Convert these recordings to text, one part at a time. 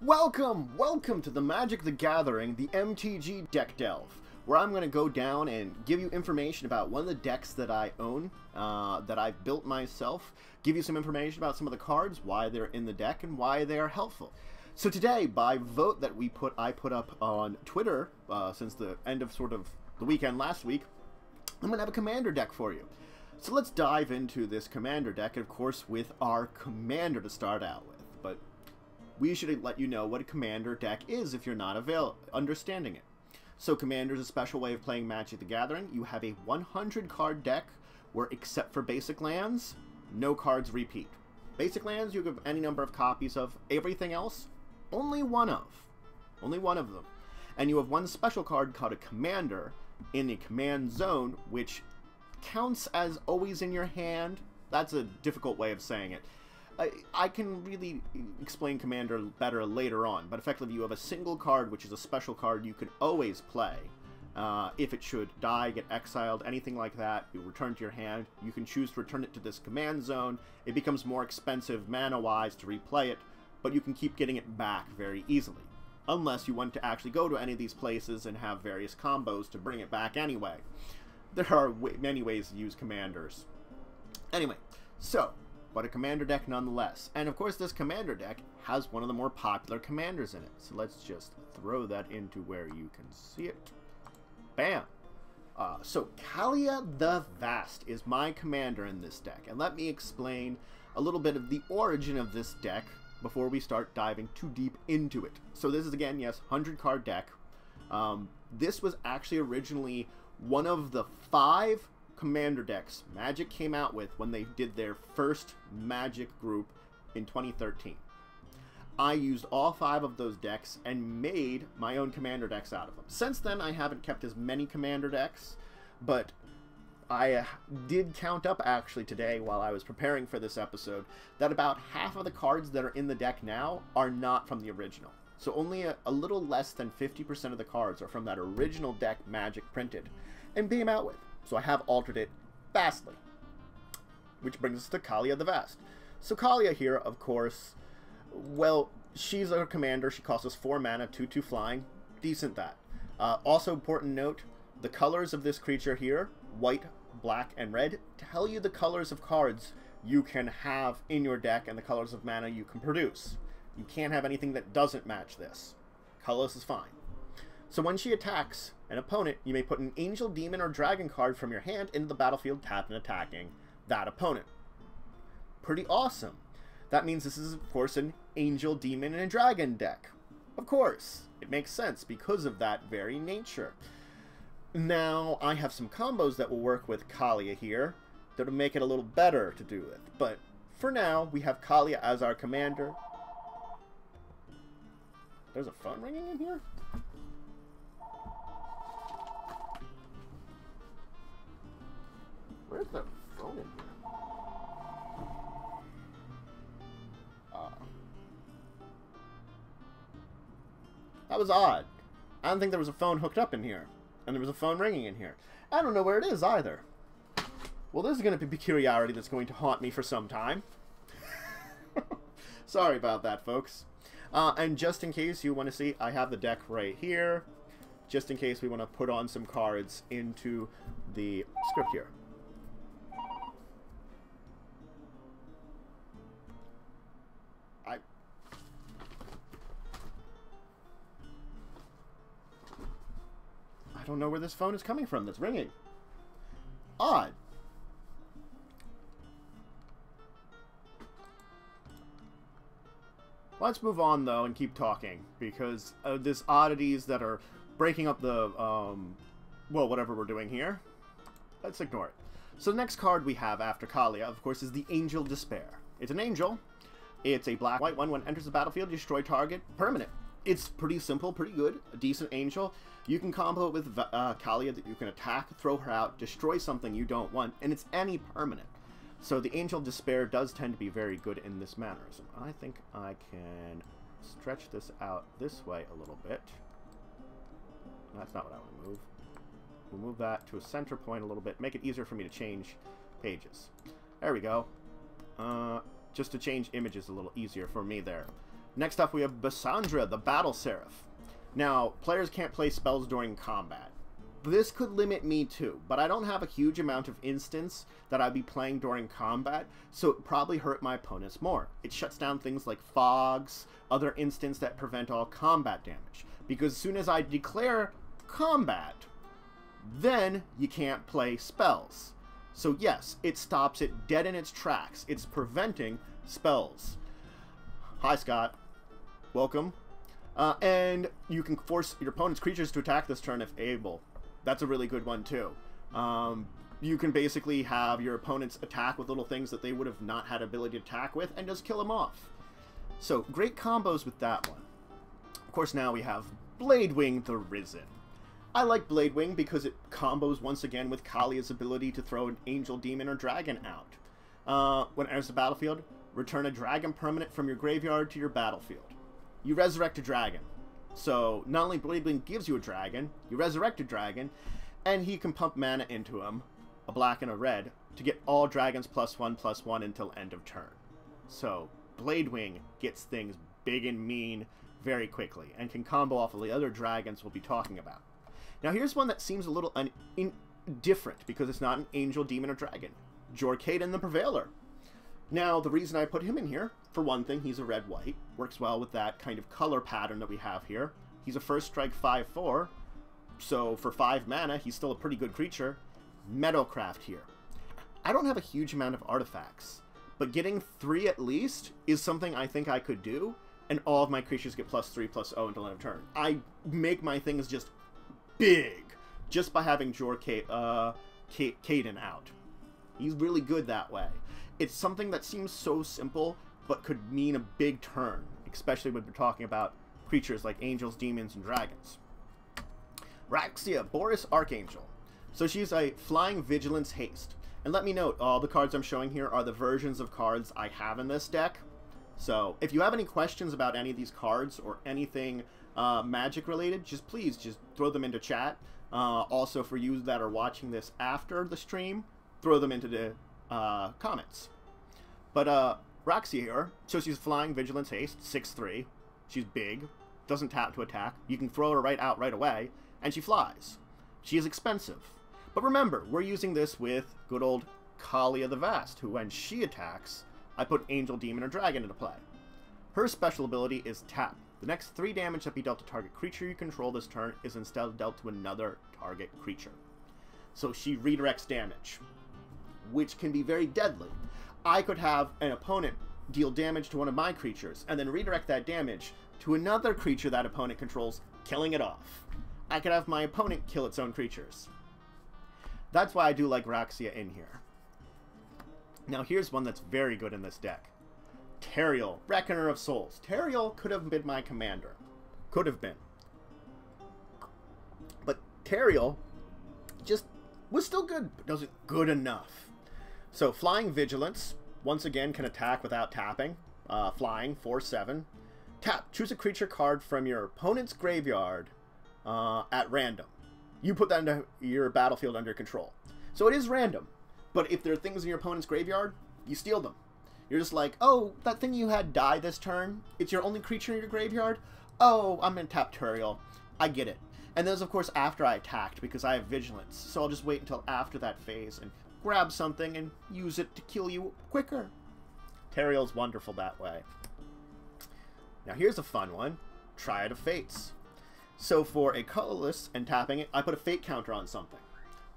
Welcome to the Magic the Gathering, the MTG Deck Delve, where I'm going to go down and give you information about one of the decks that I own, that I've built myself, give you some information about some of the cards, why they're in the deck, and why they are helpful. So today, by vote that I put up on Twitter, since the end of the weekend last week, I'm going to have a commander deck for you. So let's dive into this commander deck, and of course with our commander to start out with. But we should let you know what a commander deck is if you're not understanding it. So commander is a special way of playing Magic the Gathering. You have a 100 card deck where, except for basic lands, no cards repeat. Basic lands you have any number of copies of. Everything else, only one of them. And you have one special card called a commander in a command zone, which counts as always in your hand. That's a difficult way of saying it. I can really explain commander better later on, but effectively you have a single card, which is a special card you can always play. If it should die, get exiled, anything like that, you return to your hand. You can choose to return it to this command zone. It becomes more expensive mana-wise to replay it, but you can keep getting it back very easily. Unless you want to actually go to any of these places and have various combos to bring it back anyway. There are many ways to use commanders. Anyway, so but a commander deck nonetheless. And of course this commander deck has one of the more popular commanders in it. So let's just throw that into where you can see it. Bam! So Kaalia the Vast is my commander in this deck. And let me explain a little bit of the origin of this deck before we start diving too deep into it. So this is, again, yes, 100 card deck. This was actually originally one of the 5 commander decks Magic came out with when they did their first Magic group in 2013. I used all 5 of those decks and made my own commander decks out of them. Since then, I haven't kept as many commander decks, but I did count up actually today while I was preparing for this episode that about half of the cards that are in the deck now are not from the original. So only a little less than 50% of the cards are from that original deck Magic printed and came out with. So I have altered it vastly. Which brings us to Kaalia the Vast. So Kaalia here, of course, well, she's a commander. She costs us 4 mana, 2/2 flying. Decent that. Also important note, the colors of this creature here, white, black, and red, tell you the colors of cards you can have in your deck and the colors of mana you can produce. You can't have anything that doesn't match this. Colorless is fine. So when she attacks an opponent, you may put an angel, demon, or dragon card from your hand into the battlefield, tapped and attacking that opponent. Pretty awesome. That means this is, of course, an angel, demon, and a dragon deck. Of course. It makes sense because of that very nature. Now, I have some combos that will work with Kaalia here that will make it a little better to do with. But for now, we have Kaalia as our commander. There's a phone ringing in here? Where's the phone in here? That was odd. I don't think there was a phone hooked up in here. And there was a phone ringing in here. I don't know where it is either. Well, this is going to be a peculiarity that's going to haunt me for some time. Sorry about that, folks. And just in case you want to see, I have the deck right here. Just in case we want to put on some cards into the script here. I don't know where this phone is coming from that's ringing. Odd. Let's move on, though, and keep talking, because there's oddities that are breaking up the, well, whatever we're doing here. Let's ignore it. So the next card we have after Kaalia, of course, is the Angel Despair. It's an angel. It's a black-white one. When it enters the battlefield, destroy target permanent. It's pretty simple, pretty good. A decent angel. You can combo it with Kaalia that you can attack, throw her out, destroy something you don't want, and it's any permanent. So the Angel Despair does tend to be very good in this mannerism. I think I can stretch this out this way a little bit. That's not what I want to move. We'll move that to a center point a little bit, make it easier for me to change pages. There we go. Just to change images a little easier for me there. Next up, we have Basara, the Battle Seraph. Now, players can't play spells during combat. This could limit me too, but I don't have a huge amount of instance that I'd be playing during combat, so it probably hurt my opponents more. It shuts down things like fogs, other instants that prevent all combat damage. Because as soon as I declare combat, then you can't play spells. So yes, it stops it dead in its tracks. It's preventing spells. Hi, Scott. Welcome. And you can force your opponent's creatures to attack this turn if able. That's a really good one, too. You can basically have your opponents attack with little things that they would have not had ability to attack with and just kill them off. So, great combos with that one. Of course, now we have Bladewing the Risen. I like Bladewing because it combos once again with Kalia's ability to throw an angel, demon, or dragon out. When it enters the battlefield, return a dragon permanent from your graveyard to your battlefield. You resurrect a dragon. So, not only Bladewing gives you a dragon, you resurrect a dragon, and he can pump mana into him, a black and a red, to get all dragons +1/+1 until end of turn. So, Bladewing gets things big and mean very quickly, and can combo off of the other dragons we'll be talking about. Now, here's one that seems a little different, because it's not an angel, demon, or dragon. Jorkaden the Prevailer. Now, the reason I put him in here, for one thing, he's a red-white. Works well with that kind of color pattern that we have here. He's a first strike 5/4, so for 5 mana, he's still a pretty good creature. Meadowcraft here. I don't have a huge amount of artifacts, but getting 3 at least is something I think I could do, and all of my creatures get +3/+0 until end of turn. I make my things just big, just by having Jorkaden out. He's really good that way. It's something that seems so simple, but could mean a big turn, especially when we're talking about creatures like angels, demons, and dragons. Raxia, Boris Archangel. So she's a flying vigilance haste. And let me note, all the cards I'm showing here are the versions of cards I have in this deck. So if you have any questions about any of these cards or anything magic related, please just throw them into chat. Also, for you that are watching this after the stream, throw them into the comments. But Raxia here, so she's flying vigilance haste, 6/3. She's big, doesn't tap to attack. You can throw her right out right away, and she flies. She is expensive. But remember, we're using this with good old Kalia the Vast, who when she attacks, I put angel, demon, or dragon into play. Her special ability is tap. The next 3 damage that be dealt to target creature you control this turn is instead dealt to another target creature. So she redirects damage, which can be very deadly. I could have an opponent deal damage to one of my creatures, and then redirect that damage to another creature that opponent controls, killing it off. I could have my opponent kill its own creatures. That's why I do like Raxia in here. Now here's one that's very good in this deck. Terri, Reckoner of Souls. Terri could have been my commander. Could have been. But Terri just was still good, but wasn't good enough. So Flying Vigilance, once again, can attack without tapping. Flying, 4/7. Tap, choose a creature card from your opponent's graveyard at random. You put that into your battlefield under control. So it is random, but if there are things in your opponent's graveyard, you steal them. You're just like, oh, that thing you had die this turn, it's your only creature in your graveyard? Oh, I'm going to tap Terri. I get it. And this, of course, after I attacked, because I have Vigilance. So I'll just wait until after that phase and grab something and use it to kill you quicker. Terri wonderful that way. Now here's a fun one. Triad of Fates. So for a colorless and tapping it, I put a fate counter on something.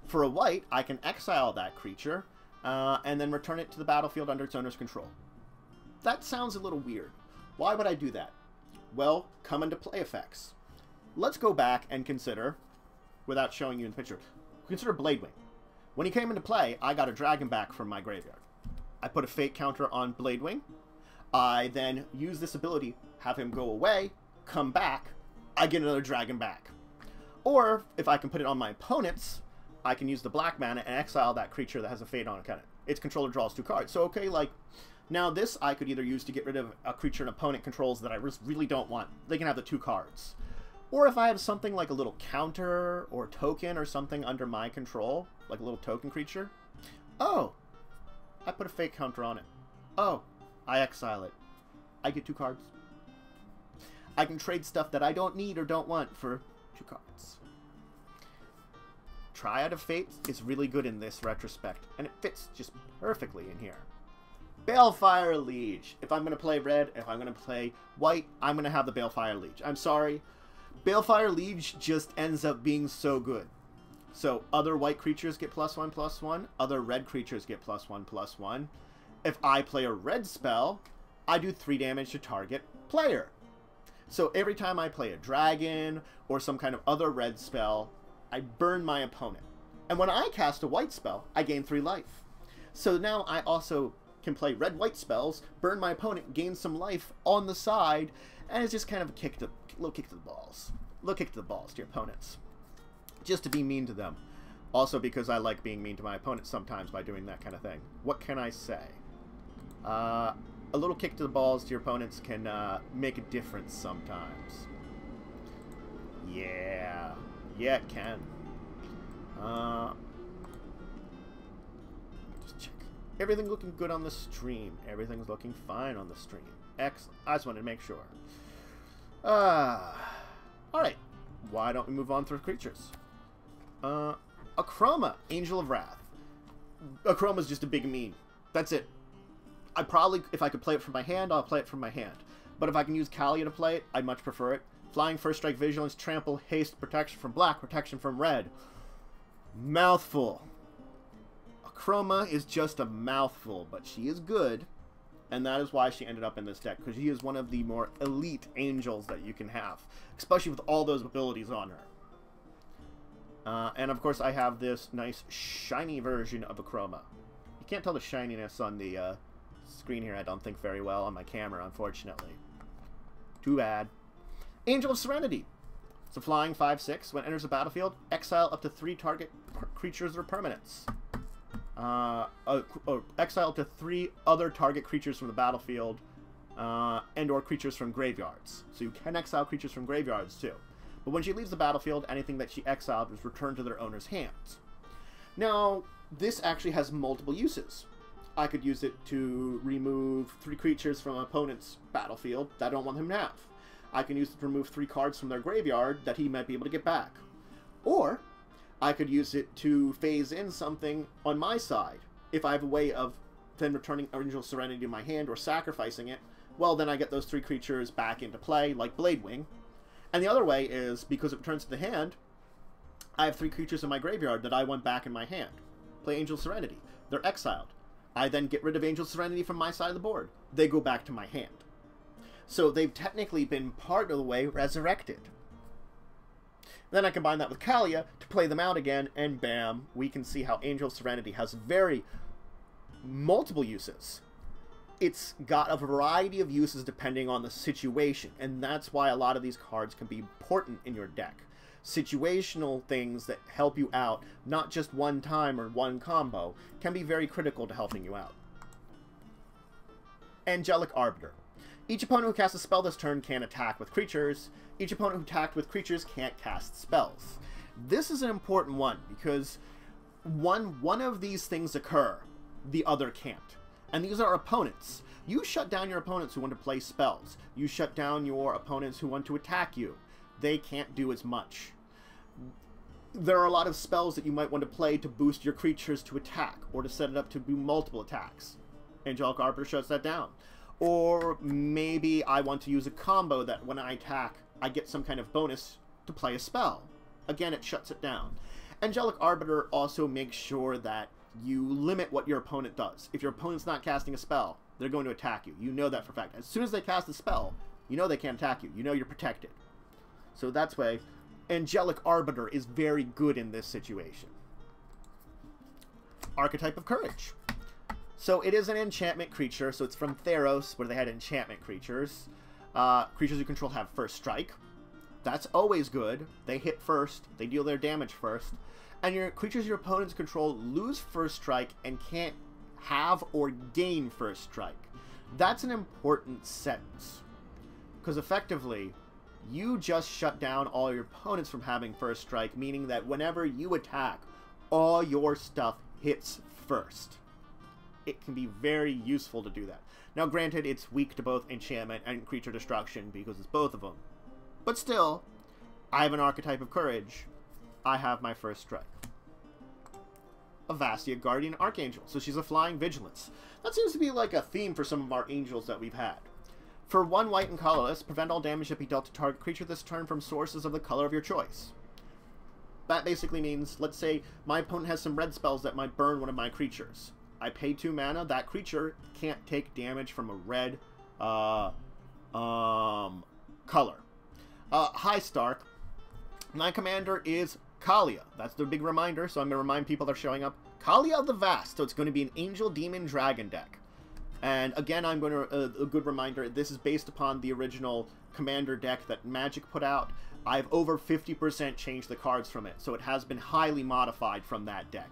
For a white, I can exile that creature, and then return it to the battlefield under its owner's control. That sounds a little weird. Why would I do that? Well, come into play effects. Let's go back and consider, without showing you in the picture, consider Bladewing. When he came into play, I got a dragon back from my graveyard. I put a fate counter on Bladewing. I then use this ability, have him go away, come back, I get another dragon back. Or, if I can put it on my opponent's, I can use the black mana and exile that creature that has a fate on it. Its controller draws 2 cards. So, okay, like, now this I could either use to get rid of a creature an opponent controls that I really don't want. They can have the 2 cards. Or if I have something like a little counter or token or something under my control, like a little token creature, oh, I put a fate counter on it. Oh, I exile it. I get 2 cards. I can trade stuff that I don't need or don't want for 2 cards. Triad of Fate is really good in this retrospect, and it fits just perfectly in here. Balefire Lich. If I'm going to play red, if I'm going to play white, I'm going to have the Balefire Lich. I'm sorry. Balefire Lich just ends up being so good. So other white creatures get +1/+1. Other red creatures get +1/+1. If I play a red spell, I do 3 damage to target player. So every time I play a dragon or some kind of other red spell, I burn my opponent. And when I cast a white spell, I gain 3 life. So now I also can play red-white spells, burn my opponent, gain some life on the side, and it's just kind of a little kick to the balls. Little kick to the balls to your opponents. Just to be mean to them. Also because I like being mean to my opponents sometimes by doing that kind of thing. What can I say? A little kick to the balls to your opponents can make a difference sometimes. Yeah. Yeah, it can. Just check. Everything looking good on the stream. Everything's looking fine on the stream. Excellent. I just wanted to make sure. Alright. Why don't we move on through creatures? A Chroma, Angel of Wrath. A Chroma's just a big meme. That's it. I probably, if I could play it from my hand, I'll play it from my hand. But if I can use Kalia to play it, I'd much prefer it. Flying, First Strike, Vigilance, Trample, Haste, Protection from black, Protection from red. Mouthful. A Chroma is just a mouthful, but she is good. And that is why she ended up in this deck, because she is one of the more elite angels that you can have. Especially with all those abilities on her. And of course I have this nice shiny version of a Chroma. You can't tell the shininess on the screen here, I don't think, very well on my camera, unfortunately. Too bad. Angel of Serenity. It's a flying 5/6. When it enters the battlefield, exile up to 3 target creatures or permanents. Exile up to 3 other target creatures from the battlefield and or creatures from graveyards. So you can exile creatures from graveyards too. But when she leaves the battlefield, anything that she exiled is returned to their owner's hands. Now, this actually has multiple uses. I could use it to remove 3 creatures from an opponent's battlefield that I don't want him to have. I can use it to remove 3 cards from their graveyard that he might be able to get back. Or, I could use it to phase in something on my side. If I have a way of then returning Angel Serenity to my hand or sacrificing it, well, then I get those 3 creatures back into play, like Bladewing. And the other way is, because it returns to the hand, I have 3 creatures in my graveyard that I want back in my hand. Play Angel Serenity. They're exiled. I then get rid of Angel Serenity from my side of the board. They go back to my hand. So they've technically been part of the way resurrected. Then I combine that with Kalia to play them out again, and bam, we can see how Angel Serenity has very multiple uses. It's got a variety of uses depending on the situation, and that's why a lot of these cards can be important in your deck. Situational things that help you out, not just one time or one combo, can be very critical to helping you out. Angelic Arbiter. Each opponent who casts a spell this turn can attack with creatures. Each opponent who attacked with creatures can't cast spells. This is an important one, because one of these things occur, the other can't. And these are opponents. You shut down your opponents who want to play spells. You shut down your opponents who want to attack you. They can't do as much. There are a lot of spells that you might want to play to boost your creatures to attack, or to set it up to do multiple attacks. Angelic Arbiter shuts that down. Or maybe I want to use a combo that when I attack, I get some kind of bonus to play a spell. Again, it shuts it down. Angelic Arbiter also makes sure that you limit what your opponent does. If your opponent's not casting a spell, they're going to attack you. You know that for a fact. As soon as they cast a spell, you know they can't attack you. You know you're protected. So that's why Angelic Arbiter is very good in this situation. Archetype of Courage. So it is an enchantment creature, so it's from Theros, where they had enchantment creatures. Creatures you control have first strike. That's always good. They hit first, they deal their damage first. And your creatures your opponents control lose first strike and can't have or gain first strike. That's an important sentence. Because effectively, you just shut down all your opponents from having first strike, meaning that whenever you attack, all your stuff hits first. it can be very useful to do that. Now, granted, it's weak to both enchantment and creature destruction because it's both of them. But still, I have an archetype of courage. I have my first strike. Avastia, Guardian Archangel. So she's a flying vigilance. That seems to be like a theme for some of our angels that we've had. For 1 white and colorless, prevent all damage that be dealt to target creature this turn from sources of the color of your choice. That basically means, let's say my opponent has some red spells that might burn one of my creatures. I pay 2 mana, that creature can't take damage from a red color. Hi Stark. My commander is Kalia. That's the big reminder, so I'm going to remind people that are showing up. Kalia of the Vast, so it's going to be an Angel, Demon, Dragon deck. And again, I'm going to, a good reminder, this is based upon the original Commander deck that Magic put out. I've over 50% changed the cards from it, so it has been highly modified from that deck.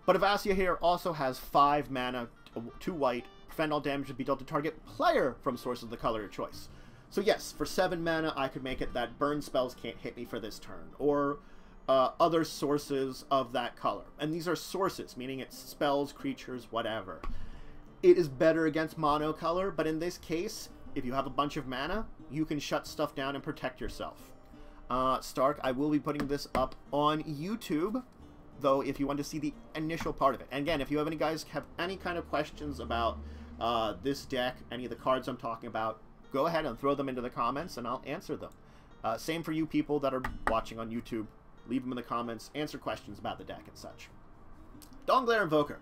But Avastia here also has 5 mana, 2 white, prevent all damage to be dealt to target player from sources of the color of your choice. So yes, for 7 mana, I could make it that burn spells can't hit me for this turn, or other sources of that color. And these are sources, meaning it's spells, creatures, whatever. It is better against monocolor, but in this case, if you have a bunch of mana, you can shut stuff down and protect yourself. Stark, I will be putting this up on YouTube, though, if you want to see the initial part of it. And again, if you have guys have any kind of questions about this deck, any of the cards I'm talking about, go ahead and throw them into the comments, and I'll answer them. Same for you people that are watching on YouTube. Leave them in the comments, answer questions about the deck and such. Dawnglare Invoker.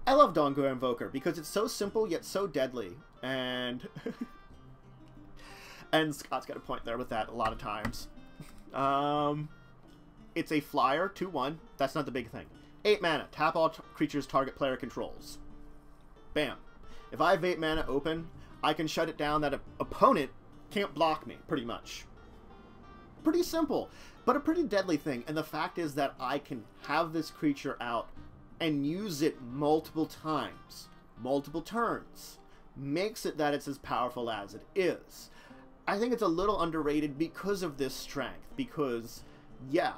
I love Dawnglare Invoker because it's so simple yet so deadly, and and Scott's got a point there with that a lot of times. It's a flyer, 2/1. That's not the big thing. 8 mana. Tap all creatures target player controls. Bam. If I have 8 mana open, I can shut it down that an opponent can't block me, pretty much. Pretty simple, but a pretty deadly thing. And the fact is that I can have this creature out and use it multiple times, multiple turns, makes it that it's as powerful as it is. I think it's a little underrated because of this strength, because, yeah,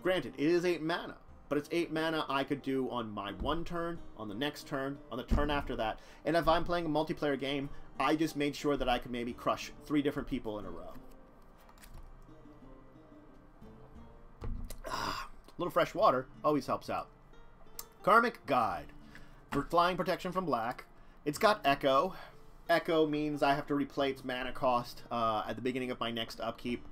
granted, it is 8 mana, but it's 8 mana I could do on my 1 turn, on the next turn, on the turn after that, and if I'm playing a multiplayer game, I just made sure that I could maybe crush 3 different people in a row. A little fresh water always helps out. Karmak Guide. For flying protection from black. It's got Echo. Echo means I have to replay its mana cost at the beginning of my next upkeep.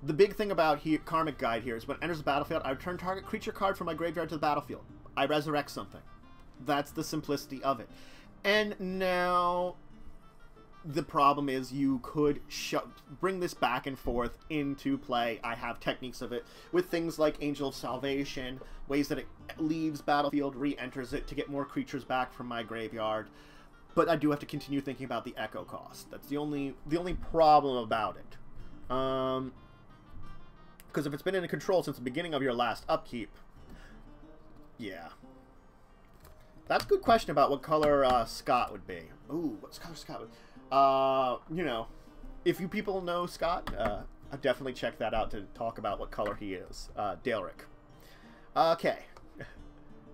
The big thing about Karmak Guide here is when it enters the battlefield, I return target creature card from my graveyard to the battlefield. I resurrect something. That's the simplicity of it. And now the problem is you could bring this back and forth into play. I have techniques of it with things like Angel of Salvation, ways that it leaves battlefield, re-enters it to get more creatures back from my graveyard. But I do have to continue thinking about the echo cost. That's the only problem about it. Because if it's been in control since the beginning of your last upkeep, yeah. That's a good question about what color Scott would be. Ooh, what color Scott would be? You know, if you people know Scott, I'll definitely check that out to talk about what color he is. Daleric. Okay.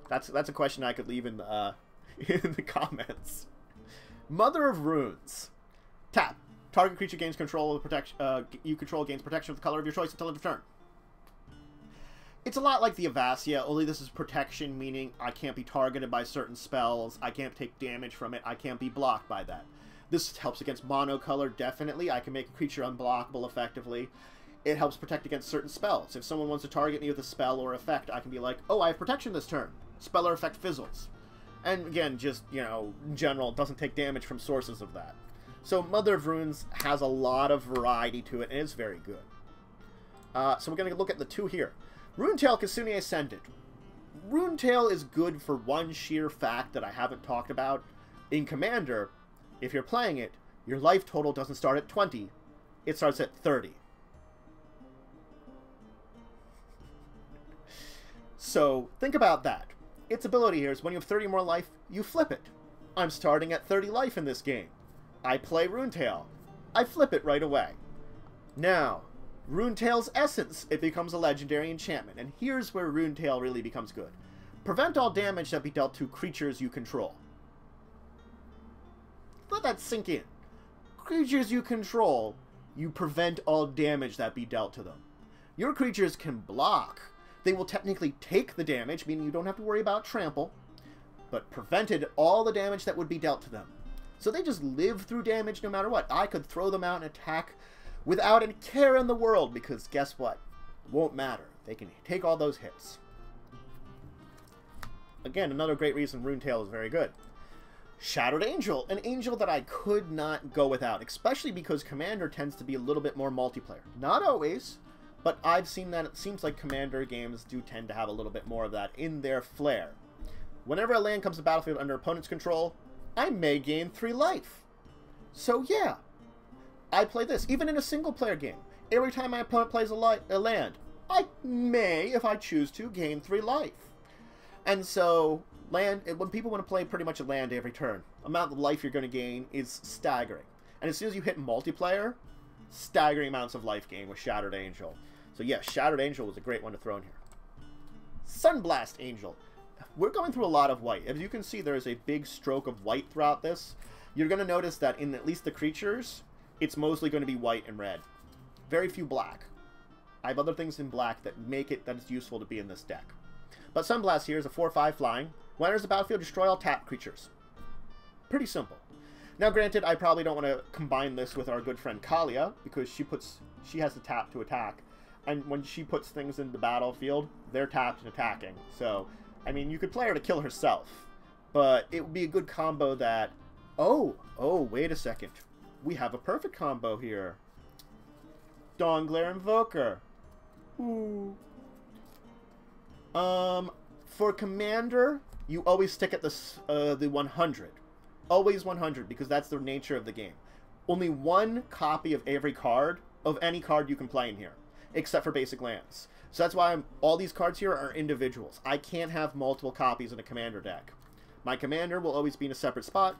That's a question I could leave in the comments. Mother of Runes. Tap. Target creature gains control of protection. You control gains protection of the color of your choice until end of turn. It's a lot like the Avastia, only this is protection, meaning I can't be targeted by certain spells. I can't take damage from it. I can't be blocked by that. This helps against monocolor, definitely. I can make a creature unblockable effectively. It helps protect against certain spells. If someone wants to target me with a spell or effect, I can be like, oh, I have protection this turn. Spell or effect fizzles. And again, just, you know, in general, it doesn't take damage from sources of that. So Mother of Runes has a lot of variety to it, and it's very good. So we're going to look at the 2 here. Runetail Kasune Ascendant. Runetail is good for one sheer fact that I haven't talked about. In Commander, if you're playing it, your life total doesn't start at 20. It starts at 30. So, think about that. Its ability here is when you have 30 more life, you flip it. I'm starting at 30 life in this game. I play Runetail. I flip it right away. Now, Runetail's Essence, it becomes a legendary enchantment. And here's where Runetail really becomes good. Prevent all damage that be dealt to creatures you control. Let that sink in. Creatures you control, you prevent all damage that be dealt to them. Your creatures can block. They will technically take the damage, meaning you don't have to worry about trample, but prevented all the damage that would be dealt to them. So they just live through damage no matter what. I could throw them out and attack without a care in the world, because guess what? It won't matter. They can take all those hits. Again, another great reason Runetail is very good. Shattered Angel, an angel that I could not go without, especially because Commander tends to be a little bit more multiplayer. Not always, but I've seen that it seems like Commander games do tend to have a little bit more of that in their flair. Whenever a land comes to battlefield under opponent's control, I may gain 3 life. So yeah, I play this, even in a single-player game. Every time my opponent plays a land, I may, if I choose to, gain 3 life. And so, when people want to play pretty much a land every turn, the amount of life you're going to gain is staggering. And as soon as you hit multiplayer, staggering amounts of life gain with Shattered Angel. So yeah, Shattered Angel was a great one to throw in here. Sonblast Angel. We're going through a lot of white. As you can see, there is a big stroke of white throughout this. You're going to notice that in at least the creatures, it's mostly going to be white and red. Very few black. I have other things in black that make it that it's useful to be in this deck. But Sonblast here is a 4/5 flying. When enters the battlefield, destroy all tapped creatures. Pretty simple. Now, granted, I probably don't want to combine this with our good friend Kalia, because she has to tap to attack. And when she puts things in the battlefield, they're tapped and attacking. So, I mean, you could play her to kill herself. But it would be a good combo that... Oh, wait a second. We have a perfect combo here. Dawnglare Invoker. Ooh. For Commander, you always stick at the 100. Always 100, because that's the nature of the game. Only 1 copy of every card, of any card you can play in here, except for basic lands. So that's why all these cards here are individuals. I can't have multiple copies in a Commander deck. My Commander will always be in a separate spot.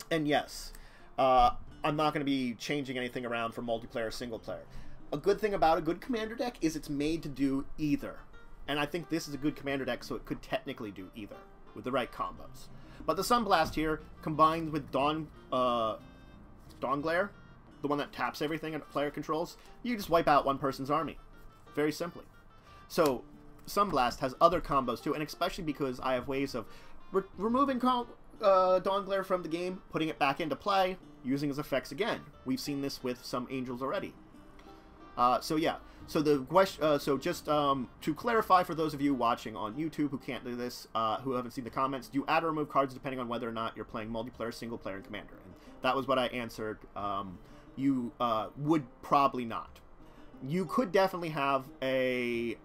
And yes, I'm not going to be changing anything around for multiplayer or single player. A good thing about a good Commander deck is it's made to do either. And I think this is a good Commander deck, so it could technically do either, with the right combos. But the Sonblast here, combined with Dawnglare, the one that taps everything and player controls, you just wipe out one person's army. Very simply. So, Sonblast has other combos too, and especially because I have ways of removing Dawnglare from the game, putting it back into play, using his effects again. We've seen this with some angels already. So yeah. So the question, just to clarify for those of you watching on YouTube who can't do this, who haven't seen the comments, do you add or remove cards depending on whether or not you're playing multiplayer, single player, and Commander? And that was what I answered. You would probably not. You could definitely have a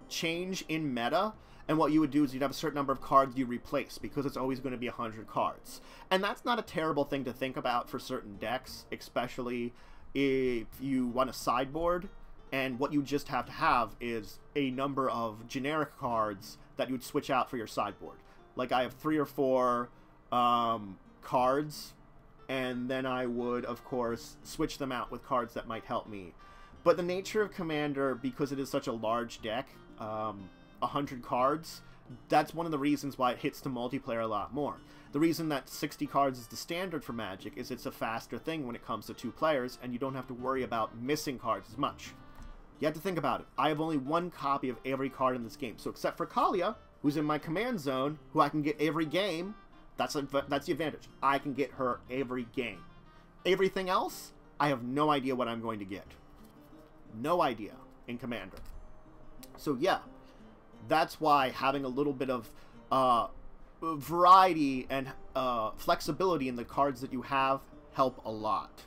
change in meta, and what you would do is you'd have a certain number of cards you replace, because it's always going to be 100 cards. And that's not a terrible thing to think about for certain decks, especially if you want a sideboard, and what you just have to have is a number of generic cards that you'd switch out for your sideboard. Like I have 3 or 4 cards, and then I would, of course, switch them out with cards that might help me. But the nature of Commander, because it is such a large deck, 100 cards, that's one of the reasons why it hits to multiplayer a lot more. The reason that 60 cards is the standard for Magic is it's a faster thing when it comes to 2 players, and you don't have to worry about missing cards as much. You have to think about it. I have only 1 copy of every card in this game. So except for Kalia, who's in my command zone, who I can get every game, that's the advantage. I can get her every game. Everything else, I have no idea what I'm going to get. No idea in Commander. So yeah, that's why having a little bit of variety and flexibility in the cards that you have help a lot.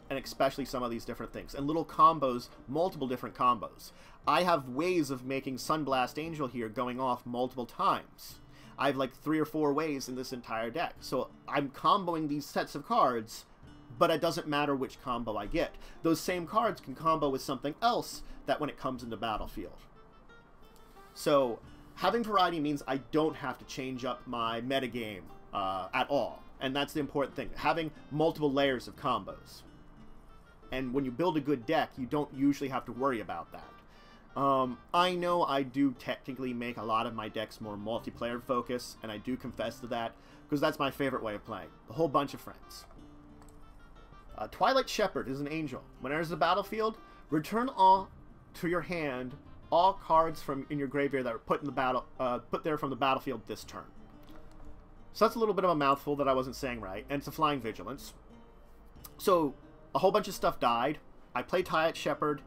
And especially some of these different things. And little combos, multiple different combos. I have ways of making Sonblast Angel here going off multiple times. I have like 3 or 4 ways in this entire deck. So I'm comboing these sets of cards, but it doesn't matter which combo I get. Those same cards can combo with something else that when it comes into battlefield. So having variety means I don't have to change up my metagame at all. And that's the important thing. Having multiple layers of combos. And when you build a good deck, you don't usually have to worry about that. I know I do technically make a lot of my decks more multiplayer focused, and I do confess to that, because that's my favorite way of playing. A whole bunch of friends. Twilight Shepherd is an angel. When it enters the battlefield, return all to your hand all cards in your graveyard that were put there from the battlefield this turn. So that's a little bit of a mouthful that I wasn't saying right, and it's a flying vigilance. So a whole bunch of stuff died. I play Twilight Shepherd.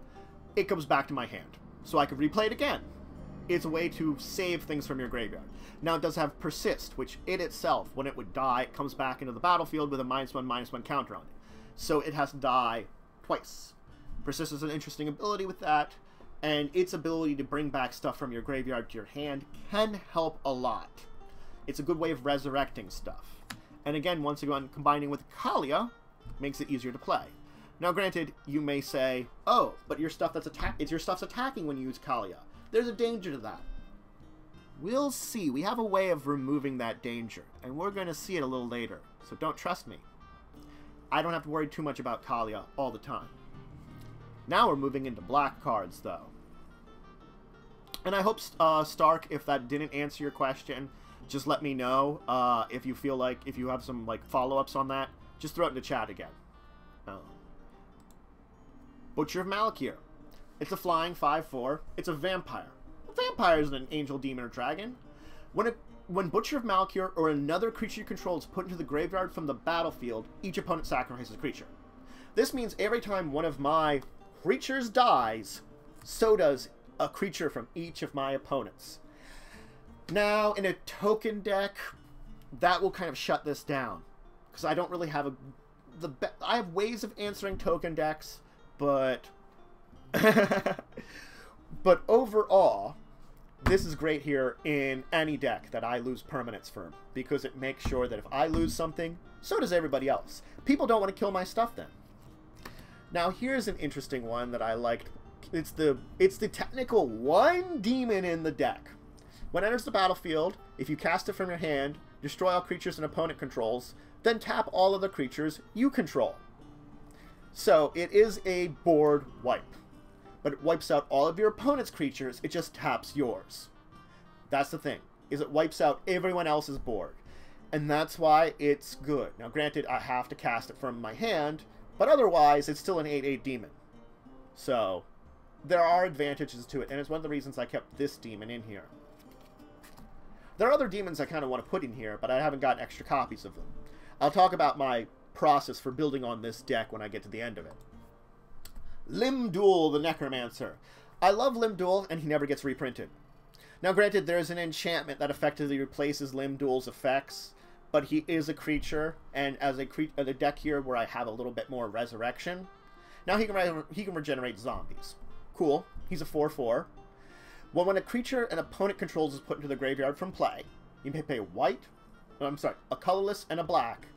It comes back to my hand, so I could replay it again. It's a way to save things from your graveyard. Now it does have Persist, which it itself, when it would die, it comes back into the battlefield with a -1/-1 counter on it. So it has to die twice. Persist is an interesting ability with that, and its ability to bring back stuff from your graveyard to your hand can help a lot. It's a good way of resurrecting stuff. And again, once again, combining with Kaalia makes it easier to play. Now granted, you may say, oh, but your stuff's attacking when you use Kaalia. There's a danger to that. We'll see. We have a way of removing that danger, and we're going to see it a little later, so don't trust me. I don't have to worry too much about Kaalia all the time. Now we're moving into black cards, though. And I hope, Stark, if that didn't answer your question, just let me know. If you feel like, if you have some follow-ups on that, just throw it in the chat again. Butcher of Malakir. It's a flying 5/4. It's a vampire. A vampire isn't an angel, demon, or dragon. When Butcher of Malakir or another creature you control is put into the graveyard from the battlefield, each opponent sacrifices a creature. This means every time one of my creatures dies, so does a creature from each of my opponents. Now, in a token deck, that will kind of shut this down, because I don't really have I have ways of answering token decks, but but overall, this is great here in any deck that I lose permanence from, because it makes sure that if I lose something, so does everybody else. People don't want to kill my stuff then. Now here's an interesting one that I liked. It's the technical one demon in the deck. When it enters the battlefield, if you cast it from your hand, destroy all creatures an opponent controls, then tap all of the creatures you control. So it is a board wipe, but it wipes out all of your opponent's creatures, it just taps yours. That's the thing, is it wipes out everyone else's board. And that's why it's good. Now granted, I have to cast it from my hand, but otherwise it's still an 8/8 demon. So there are advantages to it, and it's one of the reasons I kept this demon in here. There are other demons I kind of want to put in here, but I haven't gotten extra copies of them. I'll talk about my process for building on this deck when I get to the end of it. Limdul the Necromancer. I love Limdul, and he never gets reprinted. Now granted, there's an enchantment that effectively replaces Limdul's effects, but he is a creature, and as a deck here where I have a little bit more resurrection, now he can regenerate zombies. Cool. He's a 4/4. Well, when a creature an opponent controls is put into the graveyard from play, you may pay a colorless and a black,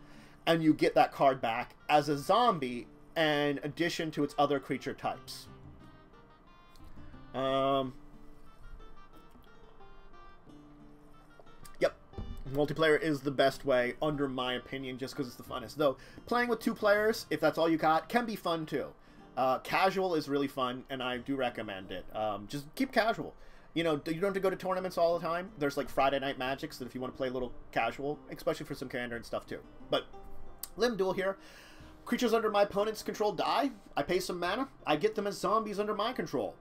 and you get that card back as a zombie in addition to its other creature types. Yep. Multiplayer is the best way, under my opinion, just because it's the funnest. Though, playing with 2 players, if that's all you got, can be fun too. Casual is really fun, and I do recommend it. Just keep casual. You know, you don't have to go to tournaments all the time. There's like Friday Night Magics that if you want to play a little casual, especially for some commander and stuff too. But Limdul here. Creatures under my opponent's control die. I pay some mana. I get them as zombies under my control.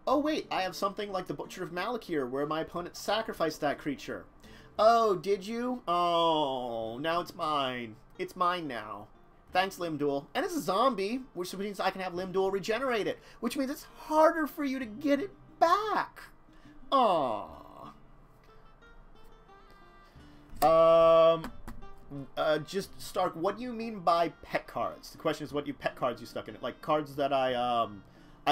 Oh wait, I have something like the Butcher of Malakir where my opponent sacrificed that creature. Oh, did you? Oh, now it's mine. It's mine now. Thanks, Limdul. And it's a zombie, which means I can have Limdul regenerate it, which means it's harder for you to get it back. Aww. Just Stark, what do you mean by pet cards? The question is, what pet cards you stuck in it? Like cards that I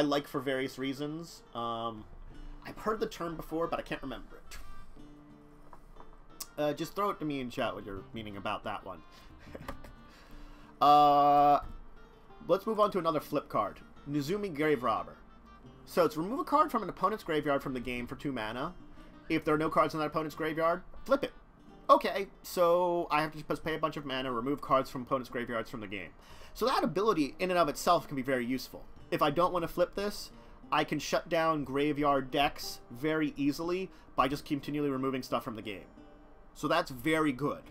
like for various reasons. I've heard the term before, but I can't remember it. Just throw it to me in chat what you're meaning about that one. Let's move on to another flip card. Nezumi Grave Robber. So it's remove a card from an opponent's graveyard from the game for 2 mana. If there are no cards in that opponent's graveyard, flip it. Okay, so I have to just pay a bunch of mana, remove cards from opponent's graveyards from the game. So that ability in and of itself can be very useful. If I don't want to flip this, I can shut down graveyard decks very easily by just continually removing stuff from the game. So that's very good.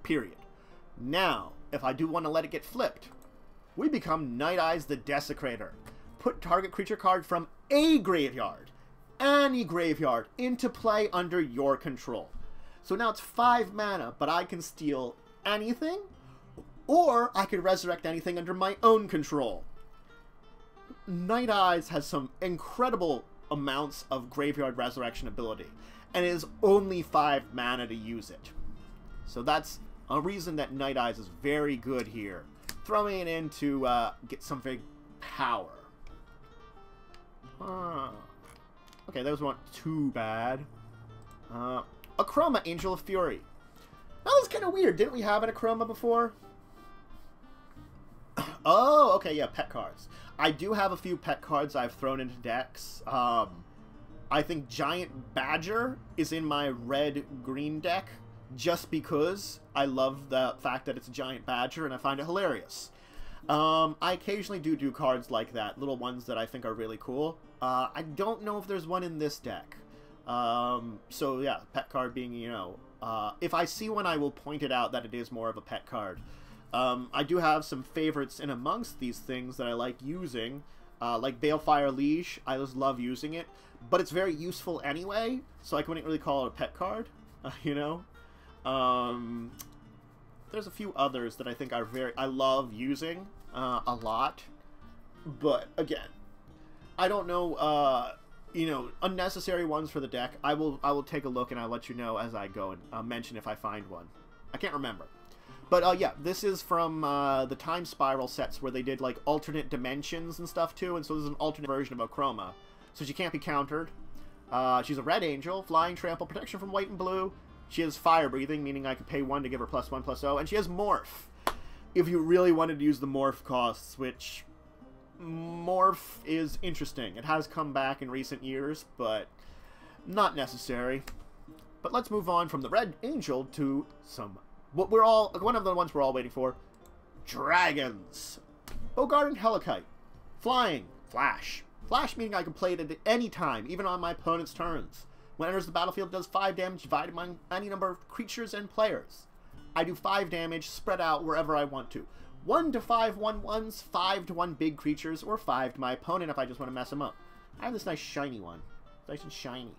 Period. Now, if I do want to let it get flipped, we become Night Eyes the Desecrator. Put target creature card from a graveyard, any graveyard, into play under your control. So now it's 5 mana, but I can steal anything, or I can resurrect anything under my own control. Night Eyes has some incredible amounts of graveyard resurrection ability, and it is only 5 mana to use it. So that's a reason that Night Eyes is very good here. Throwing it in to get some big power. Okay, those weren't too bad. A Chroma, Angel of Fury. That was kind of weird. Didn't we have a Chroma before? Oh, okay, yeah, pet cards. I do have a few pet cards I've thrown into decks. I think Giant Badger is in my red-green deck, just because I love the fact that it's a Giant Badger, and I find it hilarious. I occasionally do cards like that, little ones that I think are really cool. I don't know if there's one in this deck. So yeah, pet card being, you know, if I see one, I will point it out that it is more of a pet card. I do have some favorites in amongst these things that I like using, like Balefire Lich. I just love using it, but it's very useful anyway, so I couldn't really call it a pet card, you know? There's a few others that I think are I love using a lot, but again, I don't know, you know, unnecessary ones for the deck. I will take a look and I'll let you know as I go and mention if I find one. I can't remember. But yeah, this is from the Time Spiral sets where they did like alternate dimensions and stuff too, and so there's an alternate version of a Chroma. So she can't be countered. She's a red angel, flying, trample, protection from white and blue. She has fire breathing, meaning I could pay 1 to give her +1/+0, and she has morph. If you really wanted to use the morph costs, which morph is interesting. It has come back in recent years, but not necessary. But let's move on from the red angel to some one of the ones we're all waiting for. Dragons. Bogarden Helicite. Flying. Flash. Flash meaning I can play it at any time, even on my opponent's turns. When it enters the battlefield, it does 5 damage divided among any number of creatures and players. I do 5 damage spread out wherever I want to. 1 to 5 1/1s, 5 to 1 big creatures, or 5 to my opponent if I just want to mess him up. I have this nice shiny one. Nice and shiny.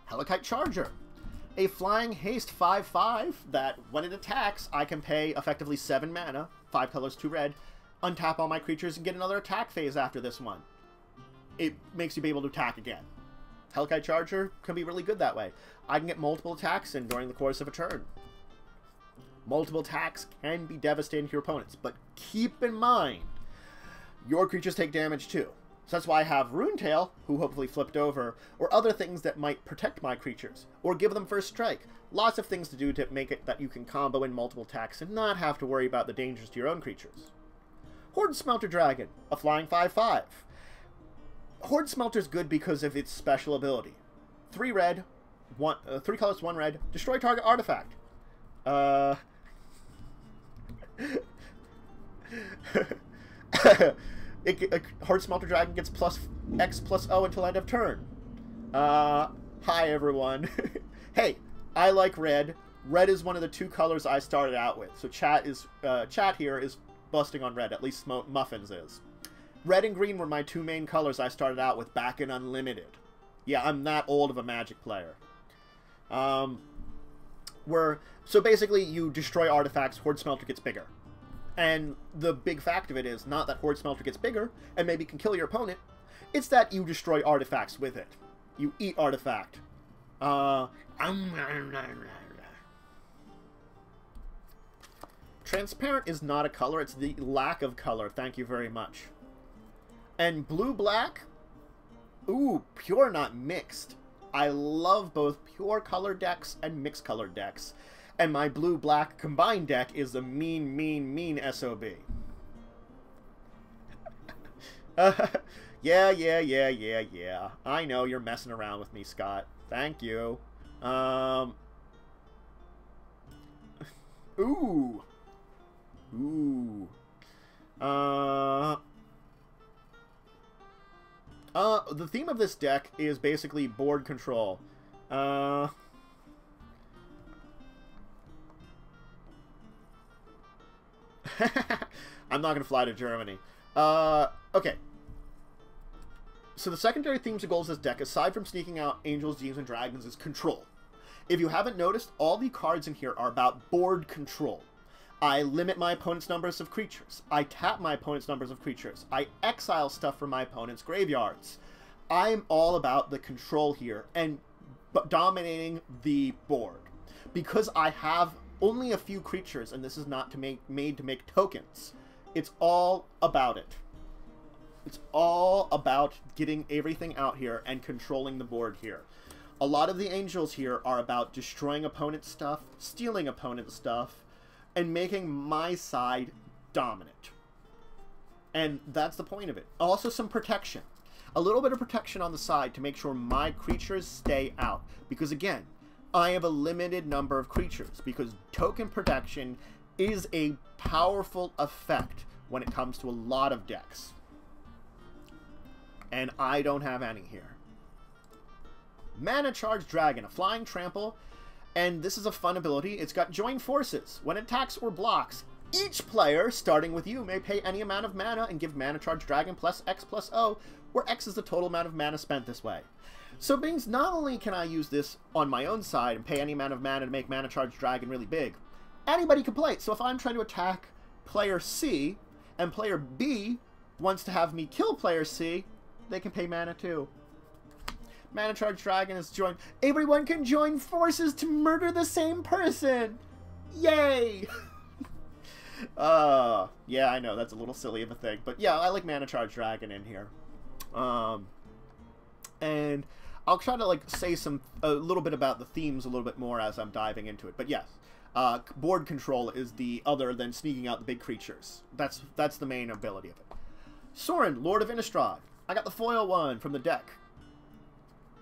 Kite Charger. A flying haste 5/5 that, when it attacks, I can pay effectively 7 mana, 5 colors, 2 red, untap all my creatures, and get another attack phase after this one. It makes you be able to attack again. Kite Charger can be really good that way. I can get multiple attacks in during the course of a turn. Multiple attacks can be devastating to your opponents, but keep in mind, your creatures take damage too. So that's why I have Runetail, who hopefully flipped over, or other things that might protect my creatures, or give them first strike. Lots of things to do to make it that you can combo in multiple attacks and not have to worry about the dangers to your own creatures. Horde Smelter Dragon, a flying 5/5. Horde Smelter is good because of its special ability. 3 red, 3 colors, 1 red, destroy target artifact. Horde Smelter Dragon gets +X/+0 until end of turn. Hi everyone. Hey, I like red. Red is one of the 2 colors I started out with, so chat here is busting on red. At least Muffins is. Red and green were my 2 main colors I started out with back in Unlimited. Yeah, I'm that old of a Magic player. So basically, you destroy artifacts, Horde Smelter gets bigger. And the big fact of it is not that Horde Smelter gets bigger and maybe can kill your opponent. It's that you destroy artifacts with it. You eat artifact. Transparent is not a color, it's the lack of color. Thank you very much. And blue-black? Ooh, pure, not mixed. I love both pure color decks and mixed color decks. And my blue-black combined deck is a mean, mean, mean SOB. Yeah. I know you're messing around with me, Scott. Thank you. Ooh. the theme of this deck is basically board control. I'm not going to fly to Germany. Okay. So the secondary themes and goals of this deck, aside from sneaking out angels, demons, and dragons, is control. If you haven't noticed, all the cards in here are about board control. I limit my opponent's numbers of creatures. I tap my opponent's numbers of creatures. I exile stuff from my opponent's graveyards. I'm all about the control here and dominating the board. Because I have only a few creatures, and this is not made to make tokens, it's all about it. It's all about getting everything out here and controlling the board here. A lot of the angels here are about destroying opponent's stuff, stealing opponent's stuff, and making my side dominant. And that's the point of it. Also some protection. A little bit of protection on the side to make sure my creatures stay out. Because again, I have a limited number of creatures. Because token protection is a powerful effect when it comes to a lot of decks. And I don't have any here. Mana Charge Dragon, a flying trample. And this is a fun ability. It's got Join Forces. When it attacks or blocks, each player, starting with you, may pay any amount of mana and give Mana Charge Dragon plus X plus O, where X is the total amount of mana spent this way. So it means not only can I use this on my own side and pay any amount of mana to make Mana Charge Dragon really big, anybody can play it. So if I'm trying to attack player C, and player B wants to have me kill player C, they can pay mana too. Mana Charge Dragon is joined. Everyone can join forces to murder the same person. Yay! Yeah, I know that's a little silly of a thing, but yeah, I like Mana Charge Dragon in here. And I'll try to like say a little bit about the themes a little bit more as I'm diving into it. But yes, board control is the other than sneaking out the big creatures. That's the main ability of it. Sorin, Lord of Innistrad. I got the foil one from the deck.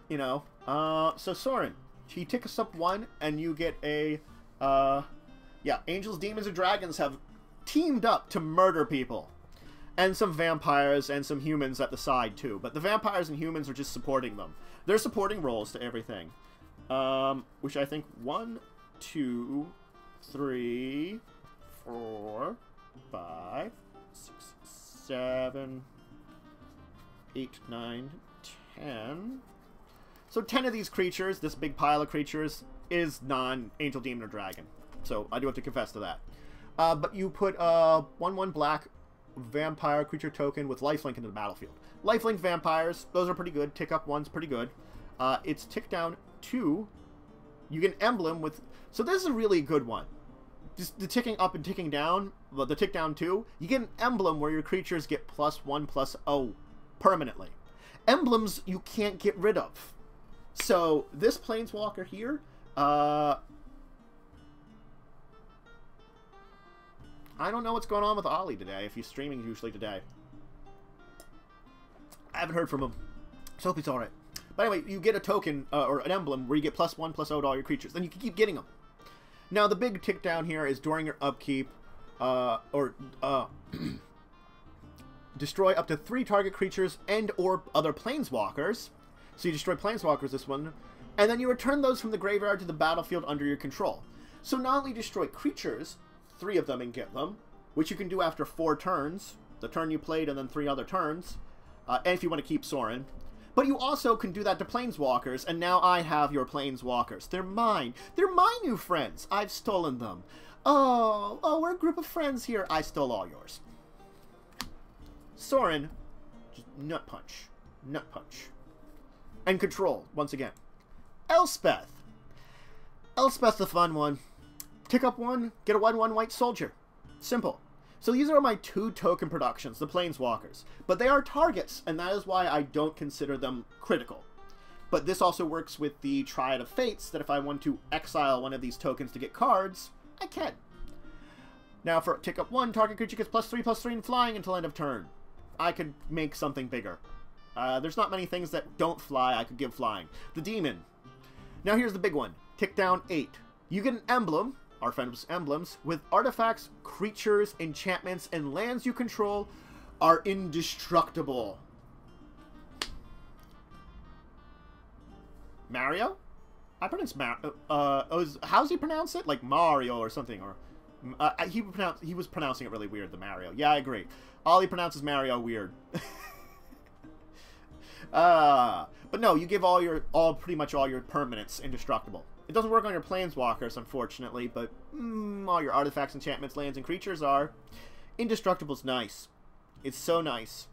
You know, so Sorin, he ticks up one, and you get a, yeah, angels, demons, and dragons have teamed up to murder people. And some vampires and some humans at the side, too. But the vampires and humans are just supporting them. They're supporting roles to everything. Which I think 1, 2, 3, 4, 5, 6, 7, 8, 9, 10... So 10 of these creatures, this big pile of creatures, is non-angel, demon, or dragon. So I do have to confess to that. But you put 1/1 black vampire creature token with lifelink into the battlefield. Lifelink vampires, those are pretty good. Tick up 1's pretty good. It's tick down 2. You get an emblem with... So this is a really good one. Just the ticking up and ticking down, well, the tick down 2, you get an emblem where your creatures get +1 +0 permanently. Emblems you can't get rid of. So, this Planeswalker here, I don't know what's going on with Ollie today, if he's streaming usually today. I haven't heard from him, so hope he's alright. But anyway, you get a token, or an emblem, where you get +1 +0 to all your creatures. Then you can keep getting them. Now, the big tick down here is during your upkeep, destroy up to 3 target creatures and or other Planeswalkers. So you destroy Planeswalkers this one, and then you return those from the graveyard to the battlefield under your control. So not only destroy creatures, 3 of them and get them, which you can do after 4 turns, the turn you played and then 3 other turns, and if you want to keep Sorin. But you also can do that to Planeswalkers, and now I have your Planeswalkers. They're mine. They're my new friends. I've stolen them. Oh, we're a group of friends here. I stole all yours. Sorin, just nut punch. Nut punch. And control, once again. Elspeth. Elspeth's the fun one. Tick up 1, get a 1/1 white soldier. Simple. So these are my 2 token productions, the Planeswalkers. But they are targets, and that is why I don't consider them critical. But this also works with the Triad of Fates, that if I want to exile one of these tokens to get cards, I can. Now for tick up 1, target creature gets +3/+3 in flying until end of turn. I could make something bigger. There's not many things that don't fly I could give flying. The Demon. Now here's the big one. Tick down 8. You get an emblem, our friends emblems, with artifacts, creatures, enchantments, and lands you control are indestructible. Mario? I pronounce how's he pronounce it? Like Mario or something, or he was pronouncing it really weird, the Mario. Yeah, I agree. All he pronounces Mario weird. But no, you give pretty much all your permanents indestructible. It doesn't work on your planeswalkers, unfortunately, but all your artifacts, enchantments, lands, and creatures are. Indestructible's nice. It's so nice.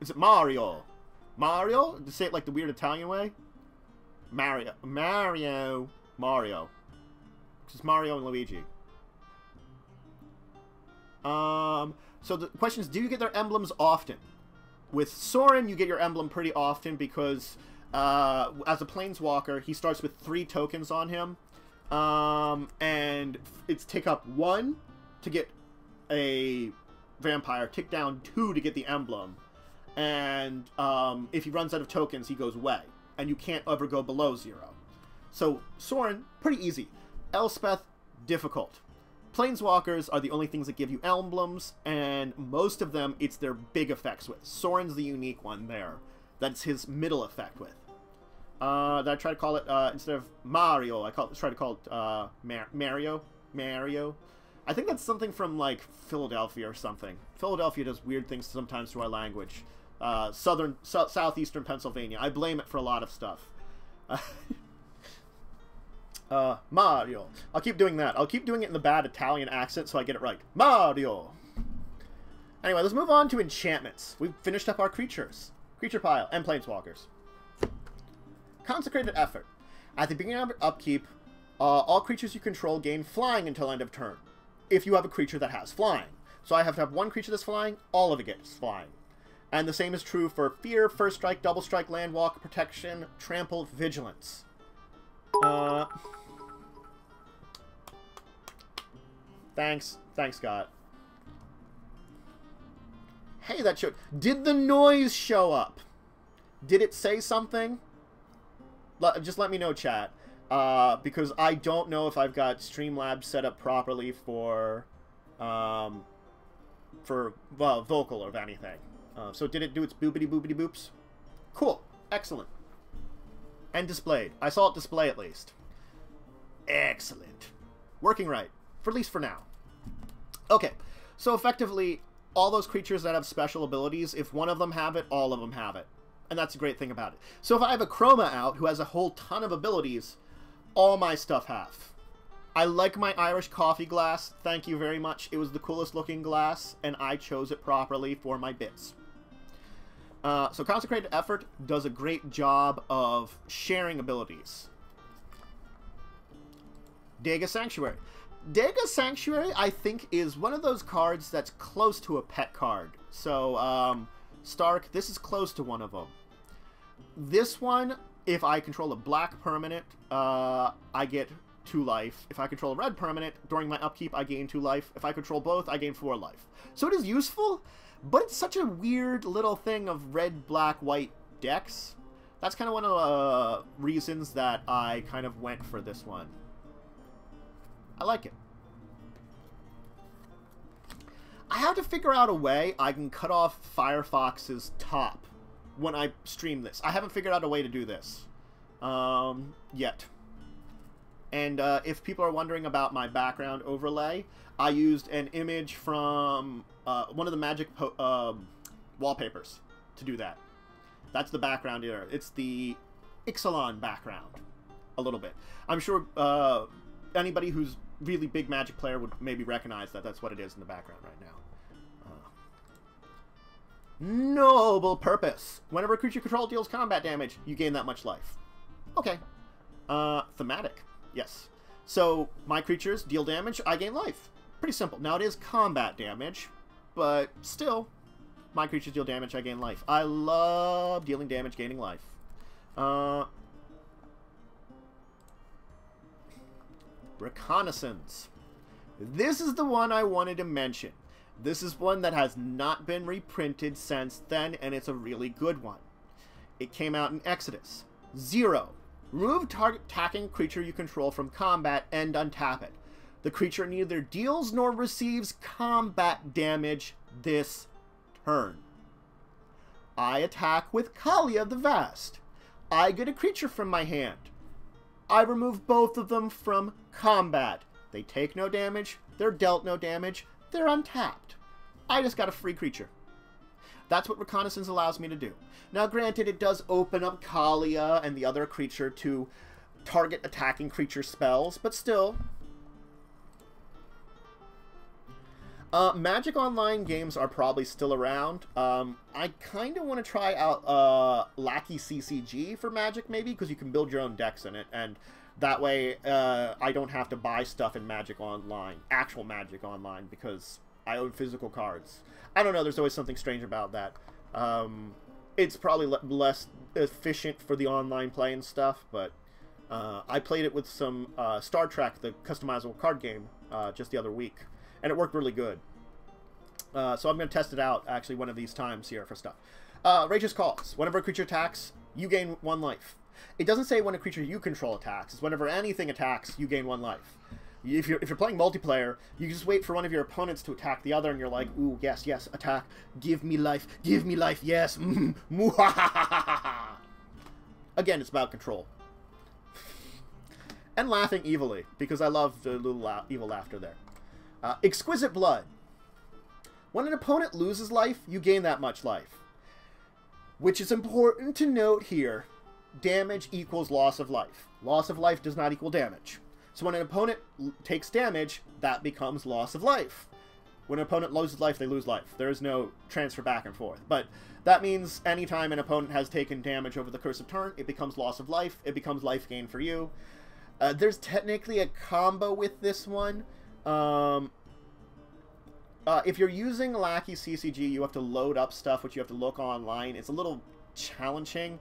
Is it Mario? Mario? To say it like the weird Italian way? Mario. It's Mario and Luigi. So the question is, do you get their emblems often? With Sauron, you get your emblem pretty often because, as a planeswalker, he starts with 3 tokens on him. And it's tick up 1 to get a vampire, tick down 2 to get the emblem. And, if he runs out of tokens, he goes away. And you can't ever go below 0. So, Sauron, pretty easy. Elspeth, difficult. Planeswalkers are the only things that give you emblems, and most of them, it's their big effects with. Soren's the unique one there. That's his middle effect with. Did I try to call it, instead of Mario, I tried to call it, Mario? Mario? I think that's something from, like, Philadelphia or something. Philadelphia does weird things sometimes to our language. Southeastern Pennsylvania. I blame it for a lot of stuff. Mario. I'll keep doing that. I'll keep doing it in the bad Italian accent so I get it right. Mario! Anyway, let's move on to enchantments. We've finished up our creatures. Creature pile and planeswalkers. Consecrated Effort. At the beginning of upkeep, all creatures you control gain flying until end of turn. If you have a creature that has flying. So I have to have one creature that's flying, all of it gets flying. And the same is true for Fear, First Strike, Double Strike, Landwalk, Protection, Trample, Vigilance. Thanks, Scott. Hey, that showed. Did the noise show up? Did it say something? Just let me know, chat. Because I don't know if I've got Streamlabs set up properly for vocal or anything. So did it do its boopity boopity boops? Cool. Excellent. And displayed. I saw it display at least. Excellent. Working right. For at least for now. Okay. So effectively, all those creatures that have special abilities, if one of them have it, all of them have it. And that's a great thing about it. So if I have a Chroma out who has a whole ton of abilities, all my stuff have. I like my Irish coffee glass. Thank you very much. It was the coolest looking glass, and I chose it properly for my bits. So Consecrated Effort does a great job of sharing abilities. Dega Sanctuary. Dega Sanctuary, I think, is one of those cards that's close to a pet card. So, Stark, this is close to one of them. This one, if I control a black permanent, I get 2 life. If I control a red permanent, during my upkeep, I gain 2 life. If I control both, I gain 4 life. So it is useful, but it's such a weird little thing of red, black, white decks. That's kind of one of the reasons that I kind of went for this one. I like it. I have to figure out a way I can cut off Firefox's top when I stream this. I haven't figured out a way to do this yet. And if people are wondering about my background overlay, I used an image from one of the Magic wallpapers to do that. That's the background here. It's the Ixalan background, a little bit. I'm sure anybody who's really big Magic player would maybe recognize that that's what it is in the background right now. Noble Purpose. Whenever a creature you control deals combat damage, you gain that much life. Okay. Thematic. Yes. So, my creatures deal damage, I gain life. Pretty simple. Now, it is combat damage, but still, my creatures deal damage, I gain life. I love dealing damage, gaining life. Reconnaissance. This is the one I wanted to mention. This is one that has not been reprinted since then, and it's a really good one. It came out in Exodus. 0. Remove target attacking creature you control from combat and untap it. The creature neither deals nor receives combat damage this turn. I attack with Kalia the Vast. I get a creature from my hand. I remove both of them from combat. They take no damage, they're dealt no damage, they're untapped. I just got a free creature. That's what Reconnaissance allows me to do. Now granted, it does open up Kalia and the other creature to target attacking creature spells, but still. Magic Online games are probably still around. I kind of want to try out Lackey CCG for Magic, maybe, because you can build your own decks in it, and that way I don't have to buy stuff in Magic Online, actual Magic Online, because I own physical cards. I don't know, there's always something strange about that. It's probably less efficient for the online play and stuff, but I played it with some Star Trek, the customizable card game, just the other week. And it worked really good. So I'm going to test it out, actually, one of these times here for stuff. Righteous Cause. Whenever a creature attacks, you gain 1 life. It doesn't say when a creature you control attacks. It's whenever anything attacks, you gain 1 life. If you're playing multiplayer, you just wait for one of your opponents to attack the other, and you're like, ooh, yes, yes, attack. Give me life, yes. Again, it's about control. And laughing evilly, because I love the little evil laughter there. Exquisite Blood. When an opponent loses life, you gain that much life. Which is important to note here. Damage equals loss of life. Loss of life does not equal damage. So when an opponent takes damage, that becomes loss of life. When an opponent loses life, they lose life. There is no transfer back and forth. But that means anytime an opponent has taken damage over the course of turn, it becomes loss of life. It becomes life gain for you. There's technically a combo with this one. If you're using Lackey CCG, you have to load up stuff, which you have to look online. It's a little challenging.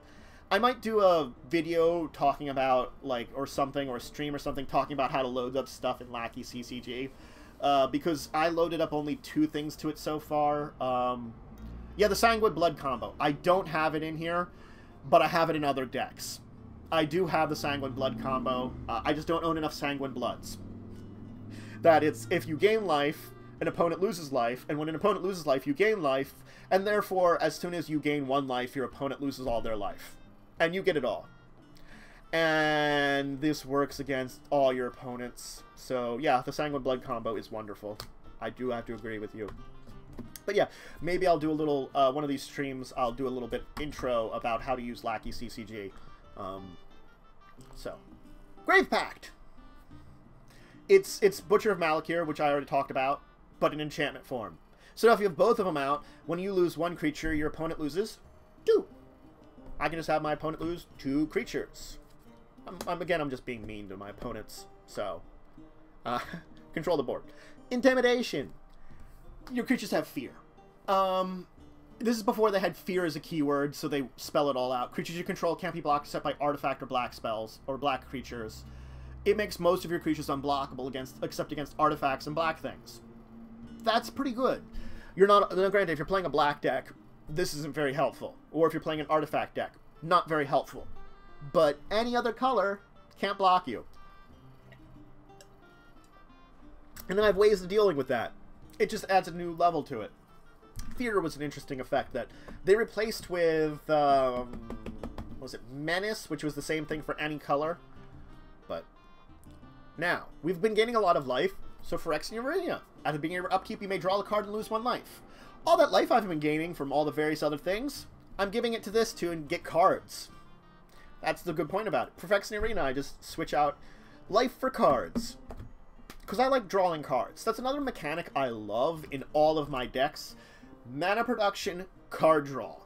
I might do a video talking about, like, or something, or a stream or something, talking about how to load up stuff in Lackey CCG. Because I loaded up only 2 things to it so far. Yeah, the Sanguine Blood combo. I don't have it in here, but I have it in other decks. I do have the Sanguine Blood combo. I just don't own enough Sanguine Bloods. That it's, if you gain life, an opponent loses life, and when an opponent loses life, you gain life, and therefore, as soon as you gain 1 life, your opponent loses all their life. And you get it all. And this works against all your opponents. So, yeah, the Sanguine Blood combo is wonderful. I do have to agree with you. But yeah, maybe I'll do a little, one of these streams, I'll do a little bit intro about how to use Lackey CCG. So, Grave Pact! It's Butcher of Malakir, which I already talked about, but in enchantment form. So now if you have both of them out, when you lose 1 creature, your opponent loses 2. I can just have my opponent lose 2 creatures. Again, I'm just being mean to my opponents, so... control the board. Intimidation. Your creatures have fear. This is before they had fear as a keyword, so they spell it all out. Creatures you control can't be blocked except by artifact or black spells, or black creatures. It makes most of your creatures unblockable except against artifacts and black things. That's pretty good. You're not... Granted, if you're playing a black deck, this isn't very helpful. Or if you're playing an artifact deck, not very helpful. But any other color can't block you. And then I have ways of dealing with that. It just adds a new level to it. Fear was an interesting effect that they replaced with, what was it, Menace, which was the same thing for any color. But now, we've been gaining a lot of life, so for Phyrexian Arena, at the beginning of your upkeep, you may draw a card and lose 1 life. All that life I've been gaining from all the various other things, I'm giving it to this to get cards. That's the good point about it. For Phyrexian Arena, I just switch out life for cards. Because I like drawing cards. That's another mechanic I love in all of my decks. Mana production, card draw.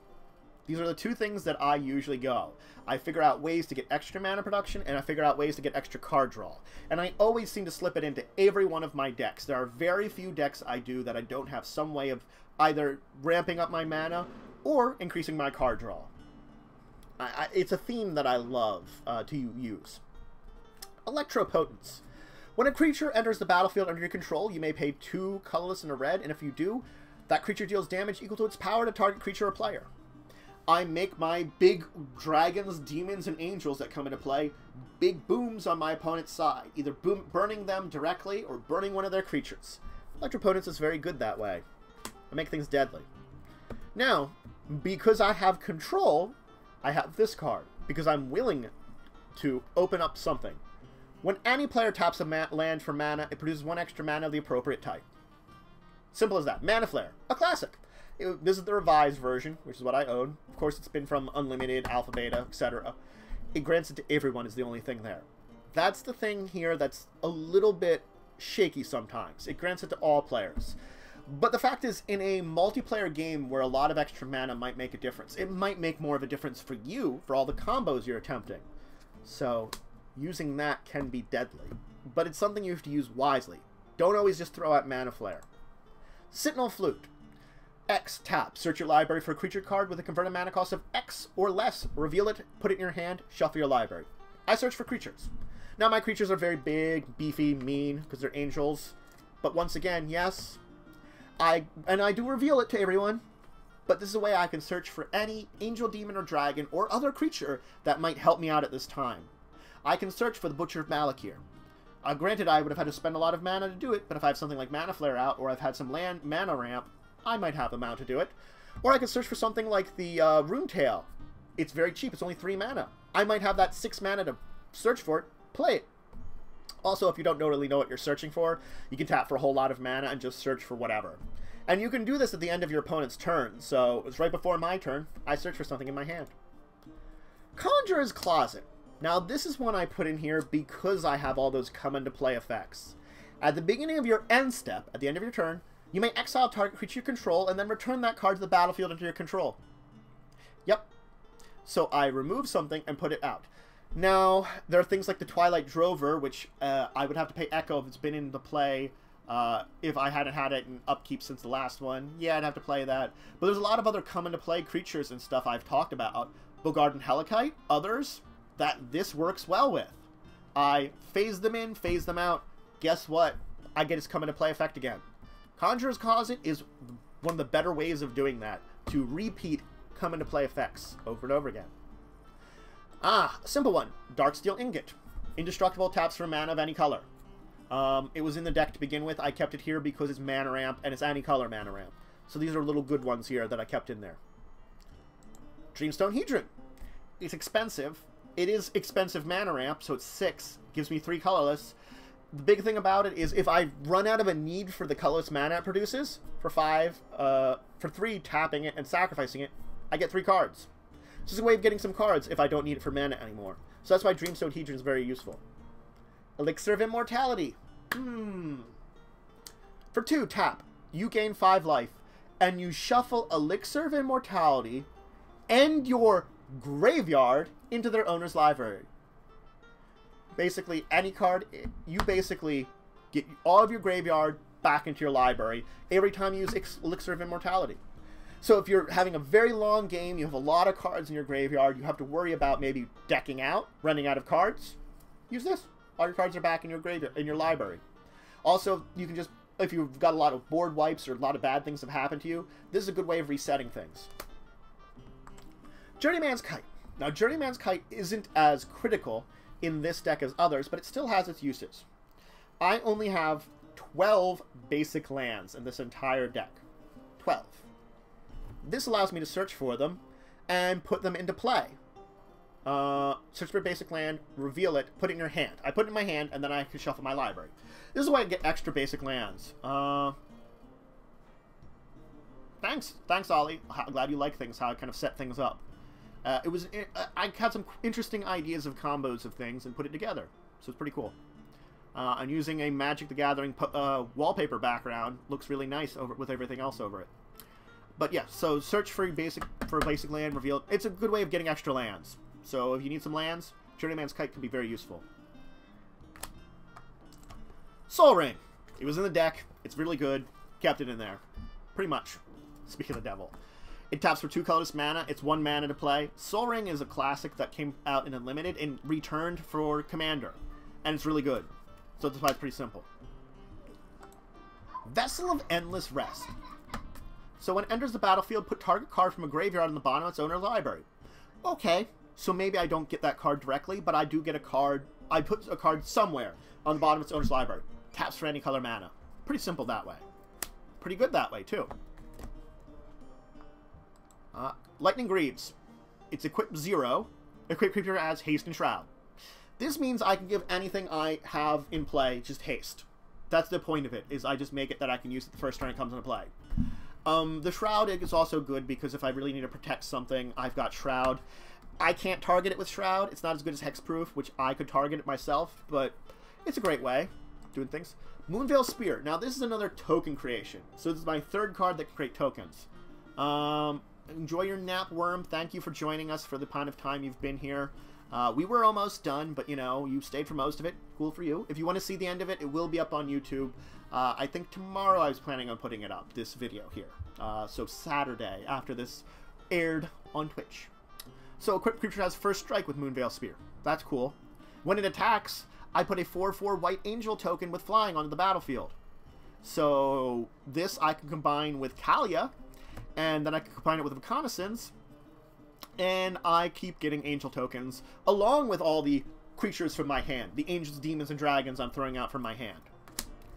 These are the 2 things that I usually go. I figure out ways to get extra mana production, and I figure out ways to get extra card draw. And I always seem to slip it into every one of my decks. There are very few decks I do that I don't have some way of either ramping up my mana or increasing my card draw. It's a theme that I love to use. Electro Potence. When a creature enters the battlefield under your control, you may pay 2 colorless and a red, and if you do, that creature deals damage equal to its power to target creature or player. I make my big dragons, demons, and angels that come into play big booms on my opponent's side, either burning them directly or burning one of their creatures. Electro Potence is very good that way. I make things deadly. Now, Because I have control, I have this card. Because I'm willing to open up something. When any player taps a land for mana, it produces 1 extra mana of the appropriate type. Simple as that. Mana Flare, a classic. This is the revised version, which is what I own. Of course, it's been from Unlimited, Alpha, Beta, etc. It grants it to everyone is the only thing there. That's the thing here that's a little bit shaky sometimes. It grants it to all players. But the fact is, in a multiplayer game where a lot of extra mana might make a difference, it might make more of a difference for you, for all the combos you're attempting. So, using that can be deadly. But it's something you have to use wisely. Don't always just throw out Mana Flare. Sentinel Flute. X, tap. Search your library for a creature card with a converted mana cost of X or less. Reveal it, put it in your hand, shuffle your library. I search for creatures. Now my creatures are very big, beefy, mean, because they're angels. But once again, yes, I do reveal it to everyone. But this is a way I can search for any angel, demon, or dragon, or other creature that might help me out at this time. I can search for the Butcher of Malakir. Granted, I would have had to spend a lot of mana to do it, but if I have something like Mana Flare out, or I've had some mana ramp, I might have the amount to do it. Or I could search for something like the Rune Tail. It's very cheap, it's only 3 mana. I might have that 6 mana to search for it, play it. Also, if you don't really know what you're searching for, you can tap for a whole lot of mana and just search for whatever. And you can do this at the end of your opponent's turn, so it's right before my turn, I search for something in my hand. Conjurers Closet. Now, this is one I put in here because I have all those come into play effects. At the beginning of your end step, at the end of your turn, you may exile target creature you control and then return that card to the battlefield under your control. Yep. So I remove something and put it out. Now, there are things like the Twilight Drover, which I would have to pay Echo if it's been into play. If I hadn't had it in upkeep since the last one, yeah, I'd have to play that. But there's a lot of other come into play creatures and stuff I've talked about. Bogarden Helicite, others that this works well with. I phase them in, phase them out. Guess what? I get its come into play effect again. Conjurer's Closet is one of the better ways of doing that, to repeat come into play effects over and over again. A simple one. Darksteel Ingot. Indestructible, taps for mana of any color. It was in the deck to begin with. I kept it here because it's mana ramp and it's any color mana ramp. So these are little good ones here that I kept in there. Dream Stonehedron. It's expensive. It is expensive mana ramp, so it's 6. Gives me 3 colorless. The big thing about it is if I run out of a need for the colorless mana it produces, for 3 tapping it and sacrificing it, I get 3 cards. It's just a way of getting some cards if I don't need it for mana anymore. So that's why Dream Stonehedron is very useful. Elixir of Immortality. For 2, tap. You gain 5 life. And you shuffle Elixir of Immortality and your graveyard into their owner's library. Basically, any card, you basically get all of your graveyard back into your library every time you use Elixir of Immortality. So if you're having a very long game, you have a lot of cards in your graveyard, you have to worry about maybe decking out, running out of cards, use this. All your cards are back in your graveyard, in your library. Also, you can just, if you've got a lot of board wipes or a lot of bad things have happened to you, this is a good way of resetting things. Journeymans Kite. Now, Journeymans Kite isn't as critical in this deck as others, but it still has its uses. I only have 12 basic lands in this entire deck. 12. This allows me to search for them and put them into play. Search for a basic land, reveal it, put it in your hand. I put it in my hand, and then I can shuffle my library. This is why I get extra basic lands. Thanks, Ollie. I'm glad you like things, how I kind of set things up. I had some interesting ideas of combos of things and put it together, so it's pretty cool. I'm using a Magic the Gathering wallpaper background. Looks really nice with everything else over it. But yeah, so search for a basic land, reveal. It's a good way of getting extra lands. So if you need some lands, Journeyman's Kite can be very useful. Soul Ring. It was in the deck. It's really good. Kept it in there. Pretty much. Speaking of the devil. It taps for 2 colorless mana. It's 1 mana to play. Soul Ring is a classic that came out in Unlimited and returned for Commander. And it's really good. So that's why it's pretty simple. Vessel of Endless Rest. So when it enters the battlefield, put target card from a graveyard in the bottom of its owner's library. Okay, so maybe I don't get that card directly, but I do get a card. I put a card somewhere on the bottom of its owner's library. Taps for any color mana. Pretty simple that way. Pretty good that way, too. Lightning Greaves. It's equipped 0. Equipped creature adds haste and shroud. This means I can give anything I have in play just haste. That's the point of it, is I just make it that I can use it the first turn it comes into play. The Shroud is also good because if I really need to protect something, I've got Shroud. I can't target it with Shroud. It's not as good as Hexproof, which I could target it myself, but it's a great way of doing things. Moonveil Spear. Now, this is another token creation. So this is my 3rd card that can create tokens. Enjoy your nap, Worm. Thank you for joining us for the amount of time you've been here. We were almost done, but, you know, you stayed for most of it. Cool for you. If you want to see the end of it, it will be up on YouTube. I think tomorrow I was planning on putting it up, this video here. So Saturday, after this aired on Twitch. So equipped creature has first strike with Moonveil Spear. That's cool. When it attacks, I put a 4/4 white angel token with flying onto the battlefield. So this I can combine with Kalia, and then I can combine it with Reconnaissance, and I keep getting angel tokens, along with all the creatures from my hand. The angels, demons, and dragons I'm throwing out from my hand.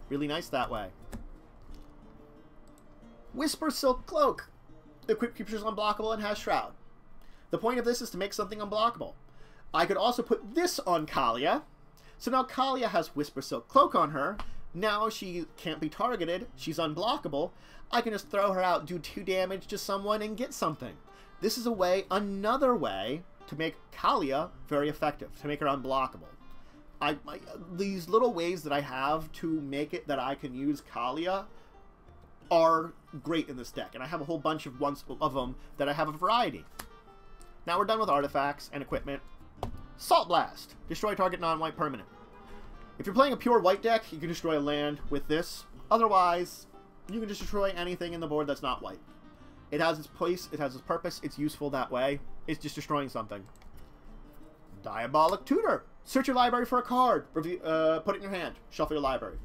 Really nice that way. Whisper Silk Cloak. Equipped creature is unblockable and has Shroud. The point of this is to make something unblockable. I could also put this on Kalia. So now Kalia has Whisper Silk Cloak on her. Now she can't be targeted. She's unblockable. I can just throw her out, do 2 damage to someone, and get something. This is a way, another way, to make Kalia very effective, to make her unblockable. These little ways that I have to make it that I can use Kalia are great in this deck, and I have a whole bunch of them that I have a variety. Now we're done with artifacts and equipment. Salt Blast. Destroy target non-white permanent. If you're playing a pure white deck, you can destroy a land with this. Otherwise, you can just destroy anything in the board that's not white. It has its place, it has its purpose, it's useful that way. It's just destroying something. Diabolic Tutor. Search your library for a card. Put it in your hand. Shuffle your library.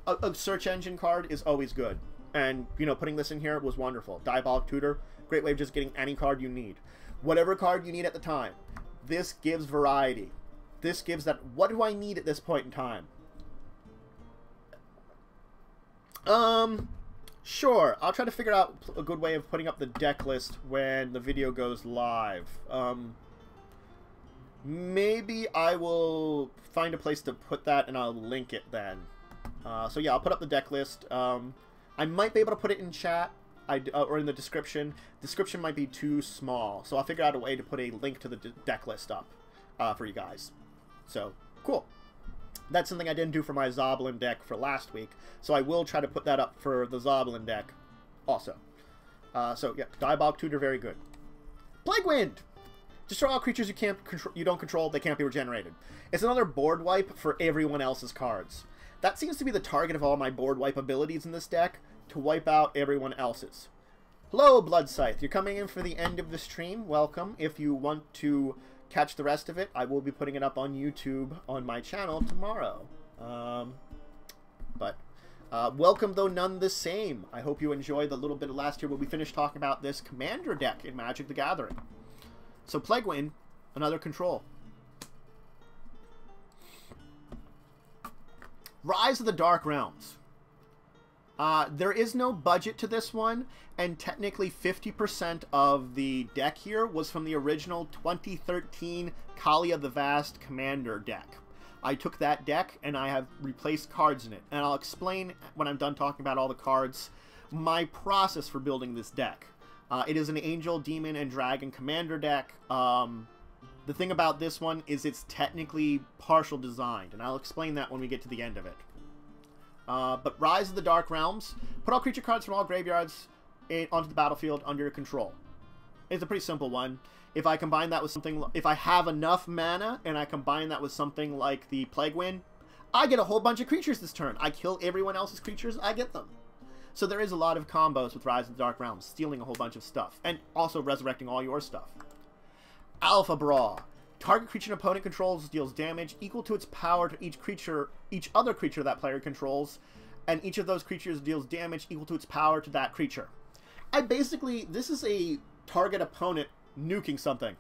A search engine card is always good. And, you know, putting this in here was wonderful. Diabolic Tutor, great way of just getting any card you need. Whatever card you need at the time. This gives variety. This gives that, what do I need at this point in time? Sure. I'll try to figure out a good way of putting up the deck list when the video goes live. Maybe I will find a place to put that and I'll link it then. So yeah, I'll put up the deck list. I might be able to put it in chat or in the description. Description might be too small, so I'll figure out a way to put a link to the deck list up for you guys. So, cool. That's something I didn't do for my Zoblin deck for last week, so I will try to put that up for the Zoblin deck also. So, yeah, Diabolic Tutor, very good. Plague Wind! Destroy all creatures you don't control, they can't be regenerated. It's another board wipe for everyone else's cards. That seems to be the target of all my board wipe abilities in this deck, to wipe out everyone else's. Hello, Blood Scythe. You're coming in for the end of the stream. Welcome. If you want to catch the rest of it, I will be putting it up on YouTube on my channel tomorrow. Welcome, though none the same. I hope you enjoyed the little bit of last year where we finished talking about this Commander deck in Magic the Gathering. So Plague Wind, another control. Rise of the Dark Realms. There is no budget to this one, and technically 50% of the deck here was from the original 2013 Kalia the Vast Commander deck. I took that deck and I have replaced cards in it, and I'll explain when I'm done talking about all the cards my process for building this deck. It is an Angel, Demon, and Dragon Commander deck. The thing about this one is it's technically partial designed, and I'll explain that when we get to the end of it. But Rise of the Dark Realms. Put all creature cards from all graveyards onto the battlefield under your control. It's a pretty simple one. If I combine that with something, if I have enough mana and I combine that with something like the Plague Wind, I get a whole bunch of creatures this turn. I kill everyone else's creatures, I get them. So there is a lot of combos with Rise of the Dark Realms, stealing a whole bunch of stuff, and also resurrecting all your stuff. Alpha Brawl. Target creature an opponent controls deals damage equal to its power to each other creature that player controls, and each of those creatures deals damage equal to its power to that creature. This is a target opponent nuking something.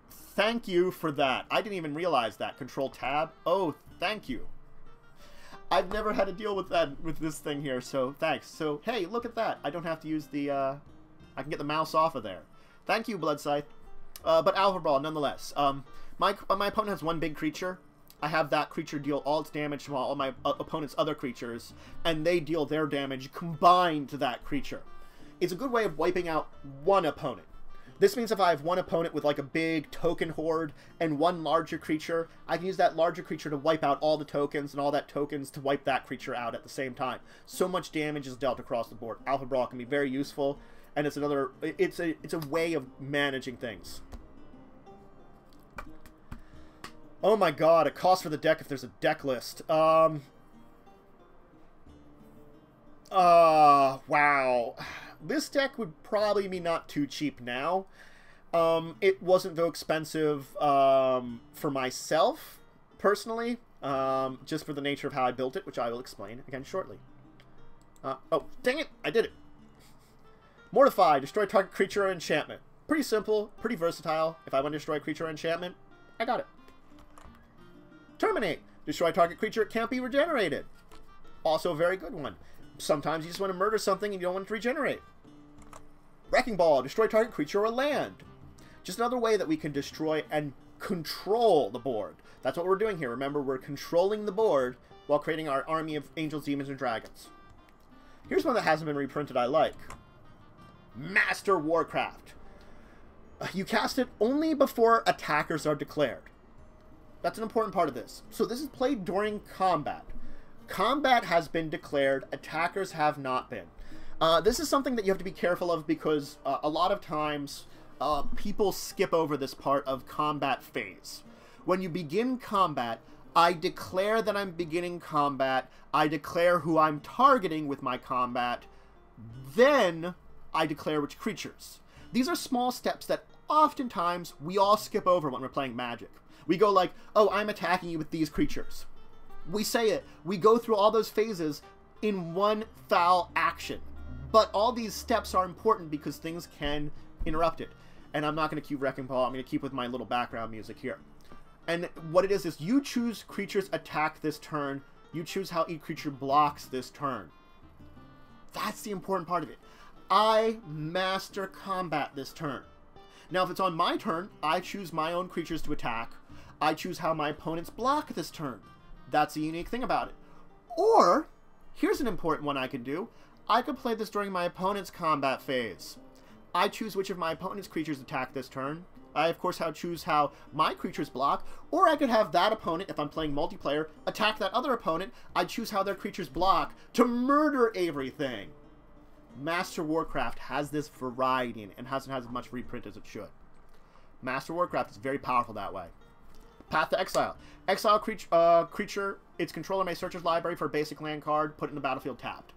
Thank you for that. I didn't even realize that. Control Tab. Oh, thank you. I've never had to deal with that with this thing here, so thanks. So, hey, look at that. I don't have to use the, I can get the mouse off of there. Thank you, Blood Scythe. But Alpha Brawl, nonetheless. My opponent has one big creature. I have that creature deal all its damage to all my opponent's other creatures, and they deal their damage combined to that creature. It's a good way of wiping out one opponent. This means if I have one opponent with like a big token horde and one larger creature, I can use that larger creature to wipe out all the tokens and all that tokens to wipe that creature out at the same time. So much damage is dealt across the board. Alpha Brawl can be very useful, and it's a way of managing things. Oh my god, a cost for the deck if there's a deck list. Wow. This deck would probably be not too cheap now. It wasn't though expensive for myself, personally, just for the nature of how I built it, which I will explain again shortly. Oh, dang it, I did it. Mortify, destroy target creature or enchantment. Pretty simple, pretty versatile. If I want to destroy a creature or enchantment, I got it. Terminate, destroy target creature, it can't be regenerated. Also a very good one. Sometimes you just want to murder something and you don't want it to regenerate. Wrecking Ball, destroy target creature or land. Just another way that we can destroy and control the board. That's what we're doing here. Remember, we're controlling the board while creating our army of angels, demons, and dragons. Here's one that hasn't been reprinted I like. Master Warcraft. You cast it only before attackers are declared. That's an important part of this. So this is played during combat. Combat has been declared, attackers have not been. This is something that you have to be careful of because a lot of times people skip over this part of combat phase. When you begin combat, I declare that I'm beginning combat, I declare who I'm targeting with my combat, then I declare which creatures. These are small steps that oftentimes we all skip over when we're playing Magic. We go like, oh, I'm attacking you with these creatures. We say it. We go through all those phases in one foul action. But all these steps are important because things can interrupt it. And I'm not going to keep Wrecking Ball. I'm going to keep with my little background music here. And what it is you choose creatures attack this turn. You choose how each creature blocks this turn. That's the important part of it. I master combat this turn. Now, if it's on my turn, I choose my own creatures to attack. I choose how my opponents block this turn. That's a unique thing about it. Or, here's an important one I can do. I could play this during my opponent's combat phase. I choose which of my opponent's creatures attack this turn. I, of course, choose how my creatures block. Or I could have that opponent, if I'm playing multiplayer, attack that other opponent. I choose how their creatures block to murder everything. Master Warcraft has this variety and hasn't had as much reprint as it should. Master Warcraft is very powerful that way. Path to Exile. Exile creature, its controller may search his library for a basic land card, put it in the battlefield tapped.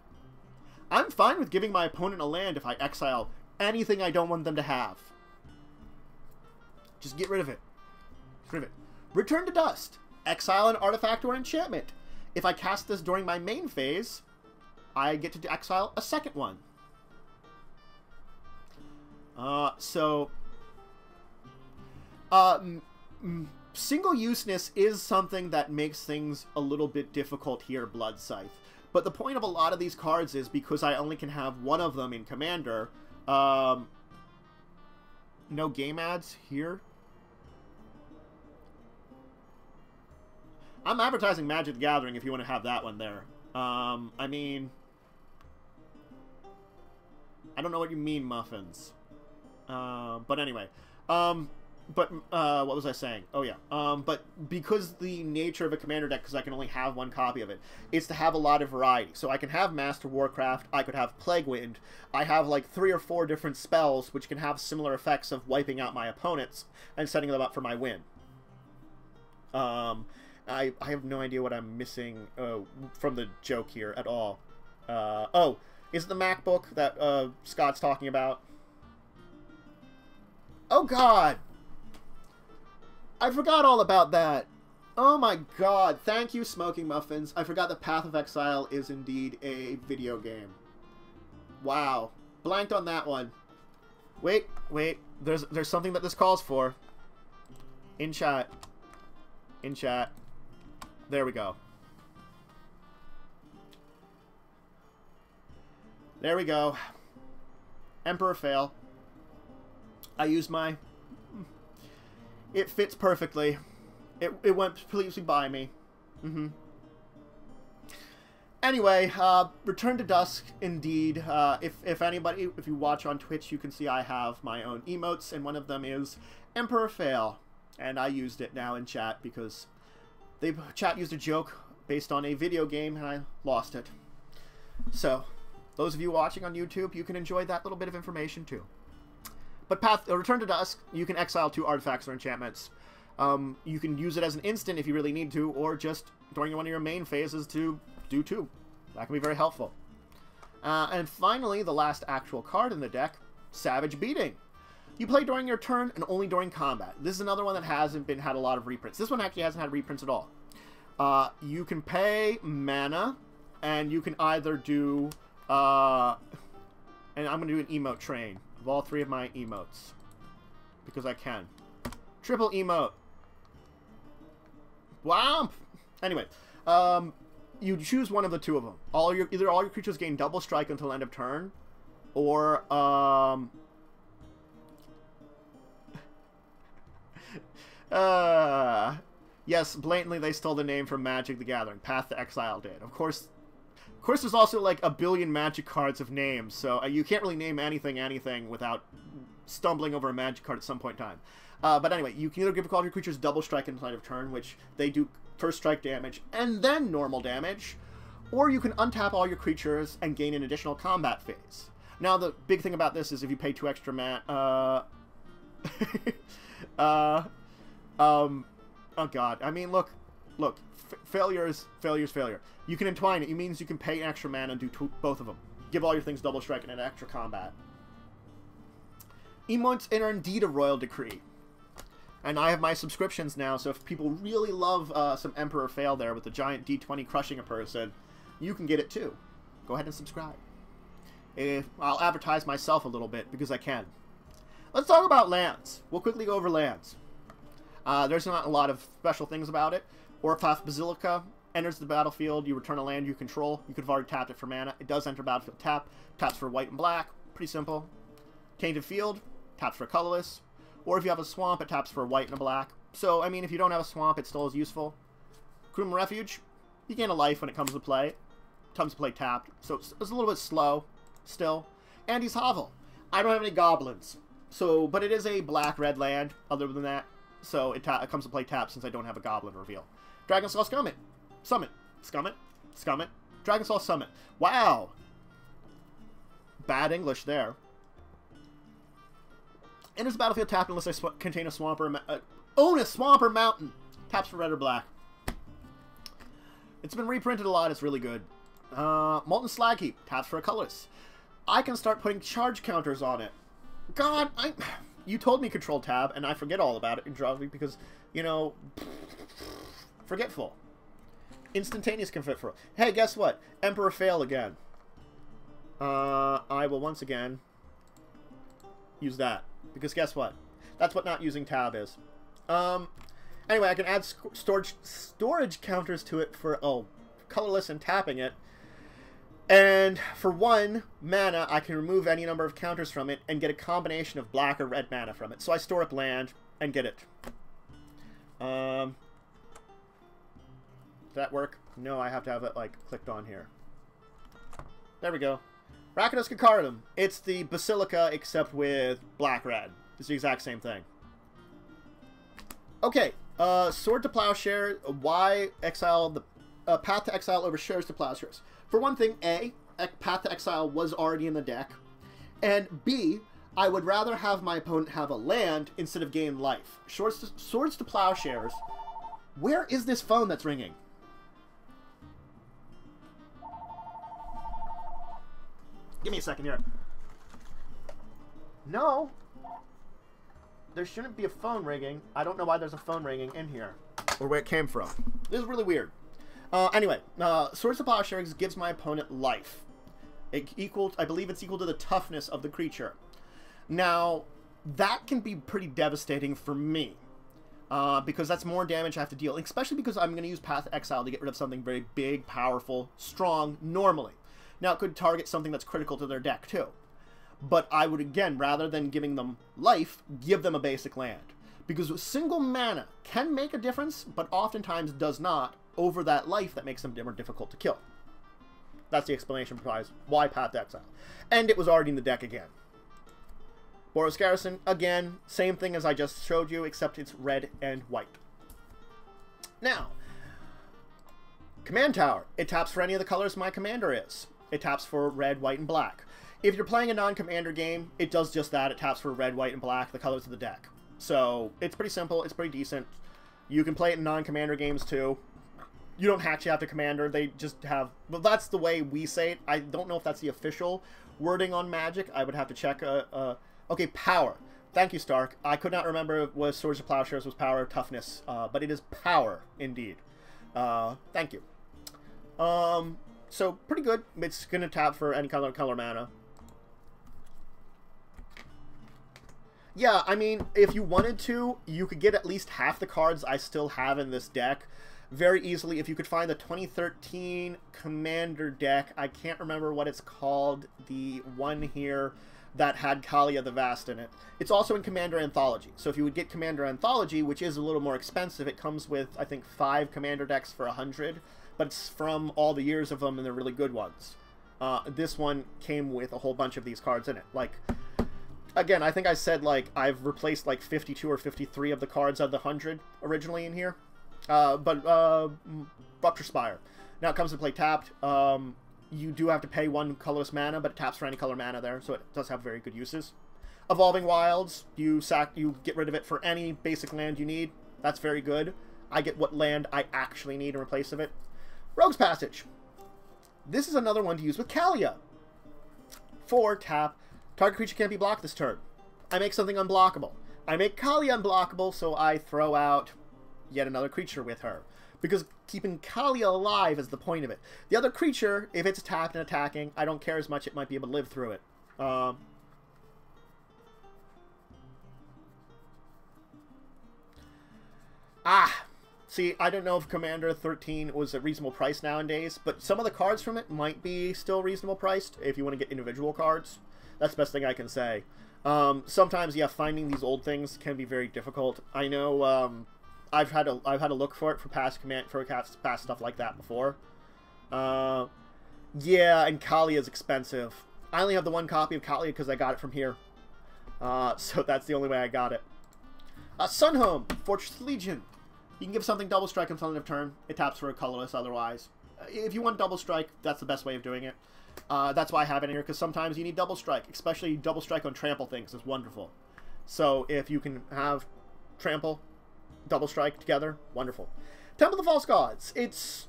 I'm fine with giving my opponent a land if I exile anything I don't want them to have. Just get rid of it. Get rid of it. Return to Dust. Exile an artifact or enchantment. If I cast this during my main phase, I get to exile a second one. Single-useness is something that makes things a little bit difficult here, Blood Scythe. But the point of a lot of these cards is because I only can have one of them in Commander. No game ads here. I'm advertising Magic the Gathering if you want to have that one there. I mean, I don't know what you mean, muffins. But anyway, what was I saying? Oh yeah. But because the nature of a commander deck, because I can only have one copy of it, is to have a lot of variety. So I can have Master Warcraft, I could have Plague Wind, I have like 3 or 4 different spells which can have similar effects of wiping out my opponents and setting them up for my win. I have no idea what I'm missing from the joke here at all. Oh, is it the MacBook that Scott's talking about? Oh god! I forgot all about that. Oh my god. Thank you, Smoking Muffins. I forgot that Path of Exile is indeed a video game. Wow. Blanked on that one. Wait. There's something that this calls for. In chat. There we go. There we go. Emperor fail. I used my... It fits perfectly. It went completely by me. Anyway, Return to Dusk, indeed. If you watch on Twitch, you can see I have my own emotes, and one of them is Emperor Fail. And I used it now in chat because chat used a joke based on a video game, and I lost it. So, those of you watching on YouTube, you can enjoy that little bit of information too. But Return to Dusk, you can exile 2 artifacts or enchantments. You can use it as an instant if you really need to, or just during one of your main phases to do 2. That can be very helpful. And finally, the last actual card in the deck, Savage Beating. You play during your turn and only during combat. This is another one that hasn't had a lot of reprints. This one actually hasn't had reprints at all. You can pay mana, and you can either do... and I'm going to do an emote train of all 3 of my emotes. Because I can. Triple emote. Wow! Anyway, you choose one of the 2 of them. Either all your creatures gain double strike until end of turn, or yes, blatantly they stole the name from Magic the Gathering. Path to Exile did. Of course, there's also like a billion Magic cards of names, so you can't really name anything without stumbling over a Magic card at some point in time. But anyway, you can either give all of your creatures double strike until end of turn, which they do first strike damage and then normal damage, or you can untap all your creatures and gain an additional combat phase. Now, the big thing about this is if you pay 2 extra mana, oh god, I mean, look, failure is failure. You can entwine it. It means you can pay extra mana and do both of them. Give all your things double strike and an extra combat. Emotes are indeed a royal decree. And I have my subscriptions now, so if people really love some Emperor Fail there with the giant D20 crushing a person, you can get it too. Go ahead and subscribe. I'll advertise myself a little bit, because I can. Let's talk about lands. We'll quickly go over lands. There's not a lot of special things about it. Orpath Basilica enters the battlefield. You return a land you control. You could have already tapped it for mana. It does enter battlefield tap. Taps for white and black. Pretty simple. Tainted Field. Taps for colorless. Or if you have a swamp, it taps for a white and a black. So, I mean, if you don't have a swamp, it still is useful. Chroma Refuge. You gain a life when it comes to play. It comes to play tapped. So it's a little bit slow still. Andy's Hovel. I don't have any goblins. So, but it is a black-red land other than that. So it comes to play tapped since I don't have a goblin reveal. Dragonskull Summit. Summit. Dragonskull Summit. Wow. Bad English there. Enters the battlefield tapped unless I contain a swamp or own a swamp or mountain. Taps for red or black. It's been reprinted a lot. It's really good. Molten Slag Heap. Taps for a colorless. I can start putting charge counters on it. God, you told me control tab, and I forget all about it in Dracovin because, you know, forgetful. Instantaneous forgetful. Hey, guess what? Emperor Fail again. I will once again use that. Because guess what? That's what not using tab is. Anyway, I can add storage counters to it for, colorless and tapping it. And for 1 mana, I can remove any number of counters from it and get a combination of black or red mana from it. So I store up land and get it. Does that work? No, I have to have it, like, clicked on here. There we go. Rakdos Cacardum. It's the Basilica, except with black-red. It's the exact same thing. Okay, Sword to Plowshare. Why exile the Path to Exile over Shares to Plowshares? For one thing, A, Path to Exile was already in the deck, and B, I would rather have my opponent have a land instead of gain life. Swords to Plowshares. Where is this phone that's ringing? Give me a second here. No. There shouldn't be a phone ringing. I don't know why there's a phone ringing in here. Or where it came from. This is really weird. Anyway, Swords to Plowshares gives my opponent life. I believe it's equal to the toughness of the creature. Now, that can be pretty devastating for me. Because that's more damage I have to deal. Especially because I'm going to use Path to Exile to get rid of something very big, powerful, strong, normally. Now, it could target something that's critical to their deck, too. But I would, again, rather than giving them life, give them a basic land. Because single mana can make a difference, but oftentimes does not, over that life that makes them more difficult to kill. That's the explanation for why Path to Exile. And it was already in the deck again. Boros Garrison, again, same thing as I just showed you, except it's red and white. Now, Command Tower. It taps for any of the colors my commander is. It taps for red, white, and black. If you're playing a non-commander game, it does just that. It taps for red, white, and black, the colors of the deck. So, it's pretty simple. It's pretty decent. You can play it in non-commander games, too. You don't actually have to commander. They just have... Well, that's the way we say it. I don't know if that's the official wording on Magic. I would have to check. Okay, power. Thank you, Stark. I could not remember if was Swords of Plowshares was power or toughness, but it is power, indeed. Thank you. So, pretty good. It's going to tap for any color mana. Yeah, I mean, if you wanted to, you could get at least half the cards I still have in this deck very easily. If you could find the 2013 Commander deck, I can't remember what it's called, the one here that had Kalia the Vast in it. It's also in Commander Anthology. So if you would get Commander Anthology, which is a little more expensive, it comes with, I think, 5 Commander decks for 100, but it's from all the years of them, and they're really good ones. This one came with a whole bunch of these cards in it. Like, again, I think I said, like, I've replaced, like, 52 or 53 of the cards of the 100 originally in here. Rupture Spire. Now it comes to play tapped. You do have to pay 1 colorless mana, but it taps for any color mana there, so it does have very good uses. Evolving Wilds, you get rid of it for any basic land you need. That's very good. I get what land I actually need in replace of it. Rogue's Passage. This is another one to use with Kalia. 4 tap. Target creature can't be blocked this turn. I make something unblockable. I make Kalia unblockable, so I throw out yet another creature with her. Because keeping Kalia alive is the point of it. The other creature, if it's tapped and attacking, I don't care as much. It might be able to live through it. See, I don't know if Commander 13 was a reasonable price nowadays, but some of the cards from it might be still reasonable priced if you want to get individual cards. That's the best thing I can say. Sometimes, yeah, finding these old things can be very difficult. I know, I've had to look for it for past stuff like that before. Yeah, and Kalia is expensive. I only have the 1 copy of Kalia because I got it from here. So that's the only way I got it. Sunhome, Fortress Legion. You can give something double strike on front of turn. It taps for a colorless otherwise. If you want double strike, that's the best way of doing it. That's why I have it in here, because sometimes you need double strike. Especially double strike on trample things is wonderful. So if you can have trample, double strike together, wonderful. Temple of the False Gods. It's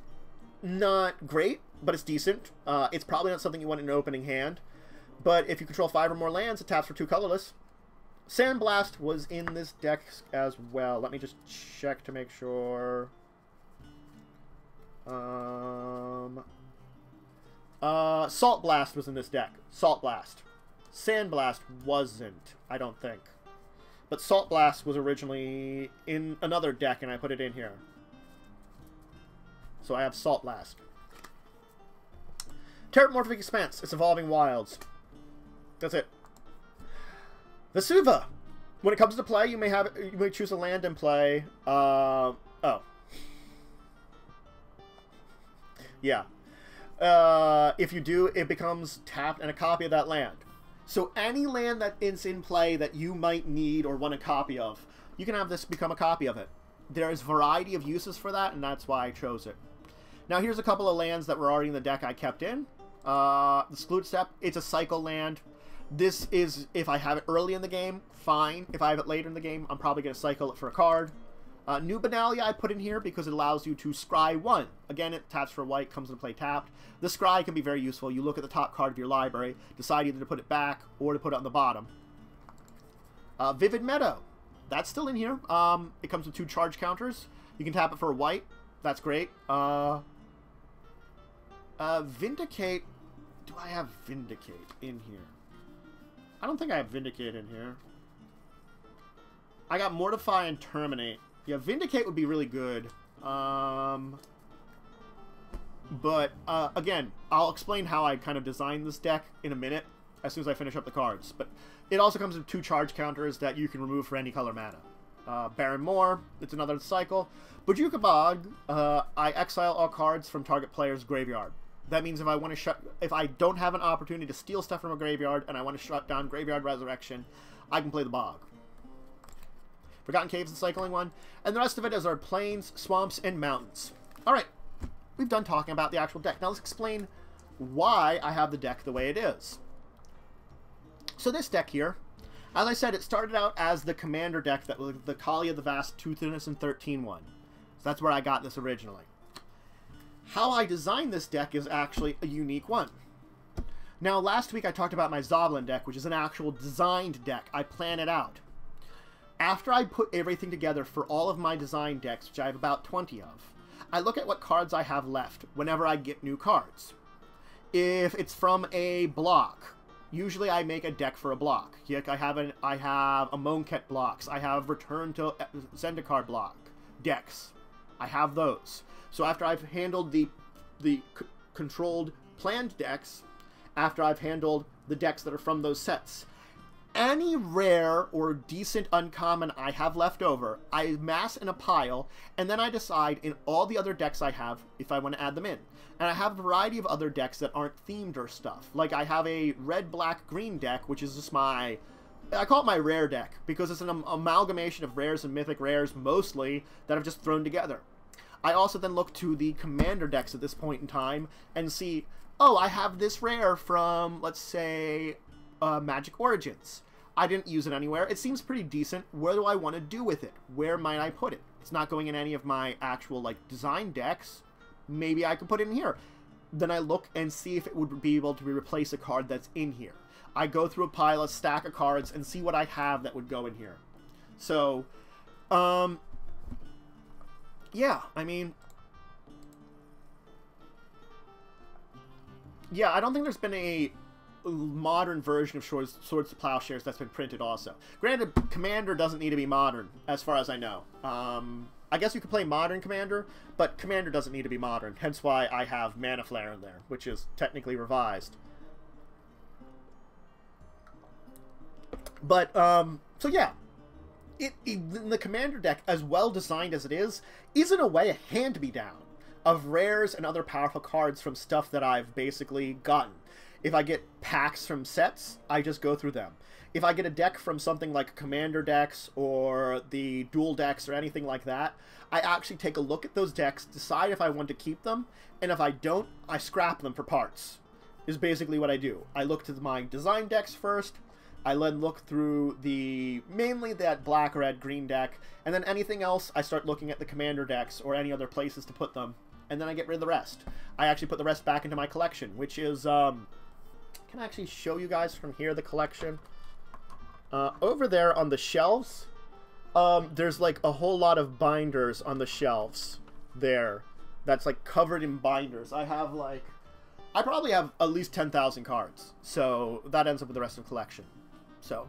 not great, but it's decent. It's probably not something you want in an opening hand. But if you control 5 or more lands, it taps for 2 colorless. Sandblast was in this deck as well. Let me just check to make sure. Salt Blast was in this deck. Salt Blast. Sandblast wasn't, I don't think. But Salt Blast was originally in another deck, and I put it in here. So I have Salt Blast. Terramorphic Expanse. It's Evolving Wilds. That's it. Vesuva. When it comes to play, you may choose a land and play. Oh. Yeah. If you do, it becomes tapped and a copy of that land. So any land that is in play that you might need or want a copy of, you can have this become a copy of it. There's a variety of uses for that, and that's why I chose it. Now here's a couple of lands that were already in the deck I kept in. The Secluded Steppe, it's a cycle land. This is, if I have it early in the game, fine. If I have it later in the game, I'm probably going to cycle it for a card. New Benalia I put in here because it allows you to scry 1. Again, it taps for white, comes into play tapped. The scry can be very useful. You look at the top card of your library, decide either to put it back or to put it on the bottom. Vivid Meadow. That's still in here. It comes with 2 charge counters. You can tap it for a white. That's great. Vindicate. Do I have Vindicate in here? I don't think I have Vindicate in here. I got Mortify and Terminate. Yeah, Vindicate would be really good. But, again, I'll explain how I kind of designed this deck in a minute, as soon as I finish up the cards. But it also comes with 2 charge counters that you can remove for any color mana. Baron Moor, it's another cycle. Bojuka Bog, I exile all cards from target player's graveyard. That means if I don't have an opportunity to steal stuff from a graveyard and I want to shut down Graveyard Resurrection, I can play the Bog. Forgotten Caves and cycling one, and the rest of it is our plains, swamps, and mountains. Alright, we've done talking about the actual deck. Now let's explain why I have the deck the way it is. So this deck here, as I said, it started out as the commander deck that was the Kali of the Vast 2013 one. So that's where I got this originally. How I designed this deck is actually a unique one. Now, last week I talked about my Zoblin deck, which is an actual designed deck. I plan it out. After I put everything together for all of my design decks, which I have about 20 of, I look at what cards I have left whenever I get new cards. If it's from a block, usually I make a deck for a block. I have a Monket blocks. I have Return to Zendikar block decks. I have those. So after I've handled the controlled planned decks, after I've handled the decks that are from those sets, any rare or decent uncommon I have left over, I mass in a pile, and then I decide in all the other decks I have if I want to add them in. And I have a variety of other decks that aren't themed or stuff. Like I have a red, black, green deck, which is just I call it my rare deck, because it's an amalgamation of rares and mythic rares, mostly, that I've just thrown together. I also then look to the commander decks at this point in time and see, oh, I have this rare from, let's say, Magic Origins. I didn't use it anywhere. It seems pretty decent. Where do I want to do with it? Where might I put it? It's not going in any of my actual, like, design decks. Maybe I could put it in here. Then I look and see if it would be able to replace a card that's in here. I go through a stack of cards and see what I have that would go in here. So, yeah, I mean, yeah, I don't think there's been a modern version of Swords to Plowshares that's been printed also. Granted, Commander doesn't need to be modern, as far as I know. I guess you could play Modern Commander, but Commander doesn't need to be modern, hence why I have Mana Flare in there, which is technically revised. But, so yeah. The Commander deck, as well designed as it is in a way a hand-me-down of rares and other powerful cards from stuff that I've basically gotten. If I get packs from sets, I just go through them. If I get a deck from something like Commander decks or the Dual decks or anything like that, I actually take a look at those decks, decide if I want to keep them, and if I don't, I scrap them for parts, is basically what I do. I look to my design decks first, I then look through mainly that black, red, green deck, and then anything else, I start looking at the Commander decks or any other places to put them, and then I get rid of the rest. I actually put the rest back into my collection, which is, can I actually show you guys from here the collection? Over there on the shelves, there's like a whole lot of binders on the shelves there. That's like covered in binders. I probably have at least 10,000 cards. So that ends up with the rest of the collection. So,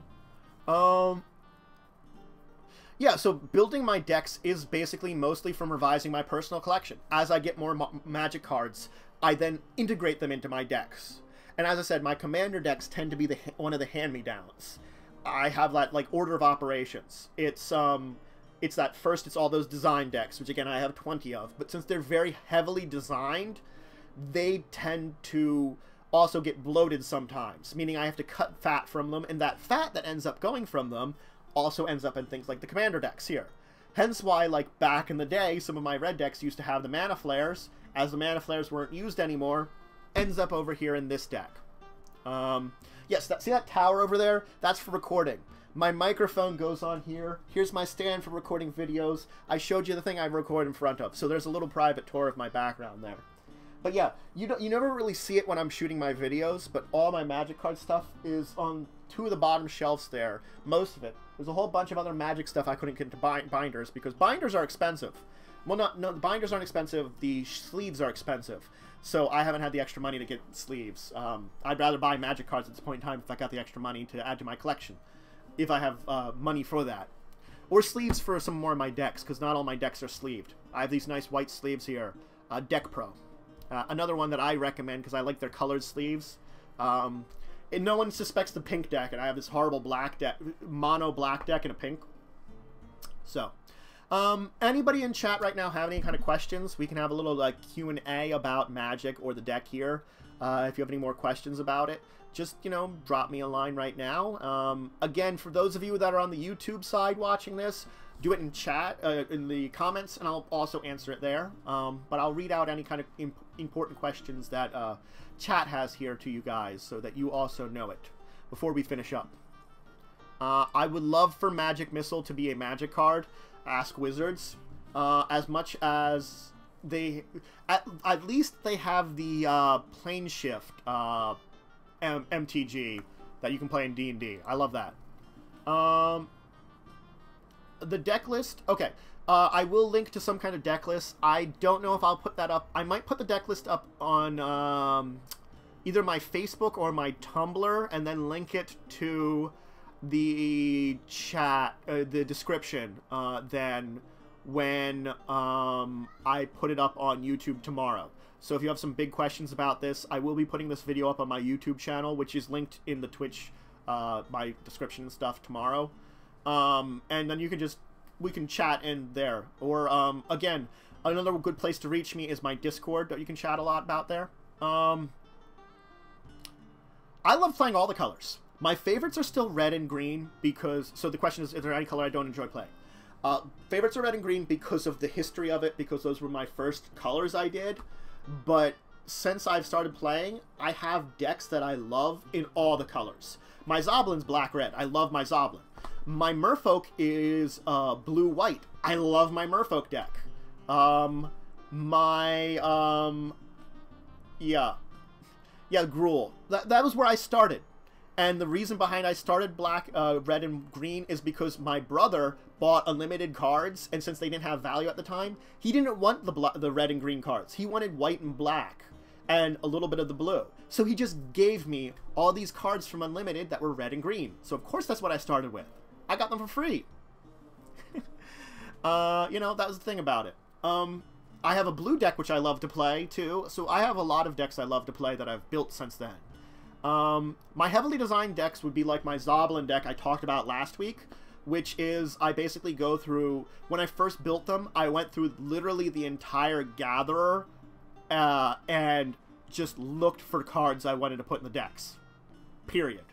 yeah, so building my decks is basically mostly from revising my personal collection. As I get more Magic cards, I then integrate them into my decks. And as I said, my Commander decks tend to be one of the hand-me-downs. I have that, like, order of operations. It's that first, it's all those design decks, which, again, I have 20 of. But since they're very heavily designed, they tend to also get bloated sometimes, meaning I have to cut fat from them, and that fat that ends up going from them also ends up in things like the Commander decks here. Hence why, like, back in the day, some of my red decks used to have the Mana Flares. As the Mana Flares weren't used anymore, ends up over here in this deck. Yes, see that tower over there? That's for recording. My microphone goes on here. Here's my stand for recording videos. I showed you the thing I record in front of, so there's a little private tour of my background there. But yeah, you never really see it when I'm shooting my videos, but all my Magic card stuff is on 2 of the bottom shelves there. Most of it. There's a whole bunch of other Magic stuff I couldn't get into binders, because binders are expensive. Well, no, the binders aren't expensive, the sleeves are expensive. So I haven't had the extra money to get sleeves. I'd rather buy Magic cards at this point in time if I got the extra money to add to my collection. If I have money for that. Or sleeves for some more of my decks, because not all my decks are sleeved. I have these nice white sleeves here. Deck Pro. Another one that I recommend because I like their colored sleeves. And no one suspects the pink deck, and I have this horrible black deck, mono black deck in a pink. So, anybody in chat right now have any kind of questions? We can have a little like Q&A about Magic or the deck here. If you have any more questions about it, just, you know, drop me a line right now. Again, for those of you that are on the YouTube side watching this, do it in chat, in the comments, and I'll also answer it there. But I'll read out any kind of important questions that chat has here to you guys so that you also know it before we finish up. I would love for Magic Missile to be a Magic card. Ask Wizards. As much as they... At least they have the Plane Shift MTG that you can play in D&D. I love that. The deck list... Okay. I will link to some kind of deck list. I don't know if I'll put that up. I might put the deck list up on either my Facebook or my Tumblr, and then link it to the chat, the description, then when I put it up on YouTube tomorrow. So if you have some big questions about this, I will be putting this video up on my YouTube channel, which is linked in the Twitch, my description and stuff tomorrow. And then you can just... we can chat in there. Or, again, another good place to reach me is my Discord that you can chat a lot about there. I love playing all the colors. My favorites are still red and green because... So the question is there any color I don't enjoy playing? Favorites are red and green because of the history of it, because those were my first colors I did. But since I've started playing, I have decks that I love in all the colors. My Zoblin's black-red. I love my Zoblin. My Merfolk is blue-white. I love my Merfolk deck. Yeah, Gruul. That was where I started. And the reason behind I started black, red, and green is because my brother bought unlimited cards, and since they didn't have value at the time, he didn't want the red and green cards. He wanted white and black, and a little bit of the blue. So he just gave me all these cards from Unlimited that were red and green. So of course that's what I started with. I got them for free. You know, that was the thing about it. I have a blue deck which I love to play too. So I have a lot of decks I love to play that I've built since then. My heavily designed decks would be like my Zoblin deck I talked about last week, which is I basically go through... When I first built them, I went through literally the entire Gatherer and just looked for cards I wanted to put in the decks. Period.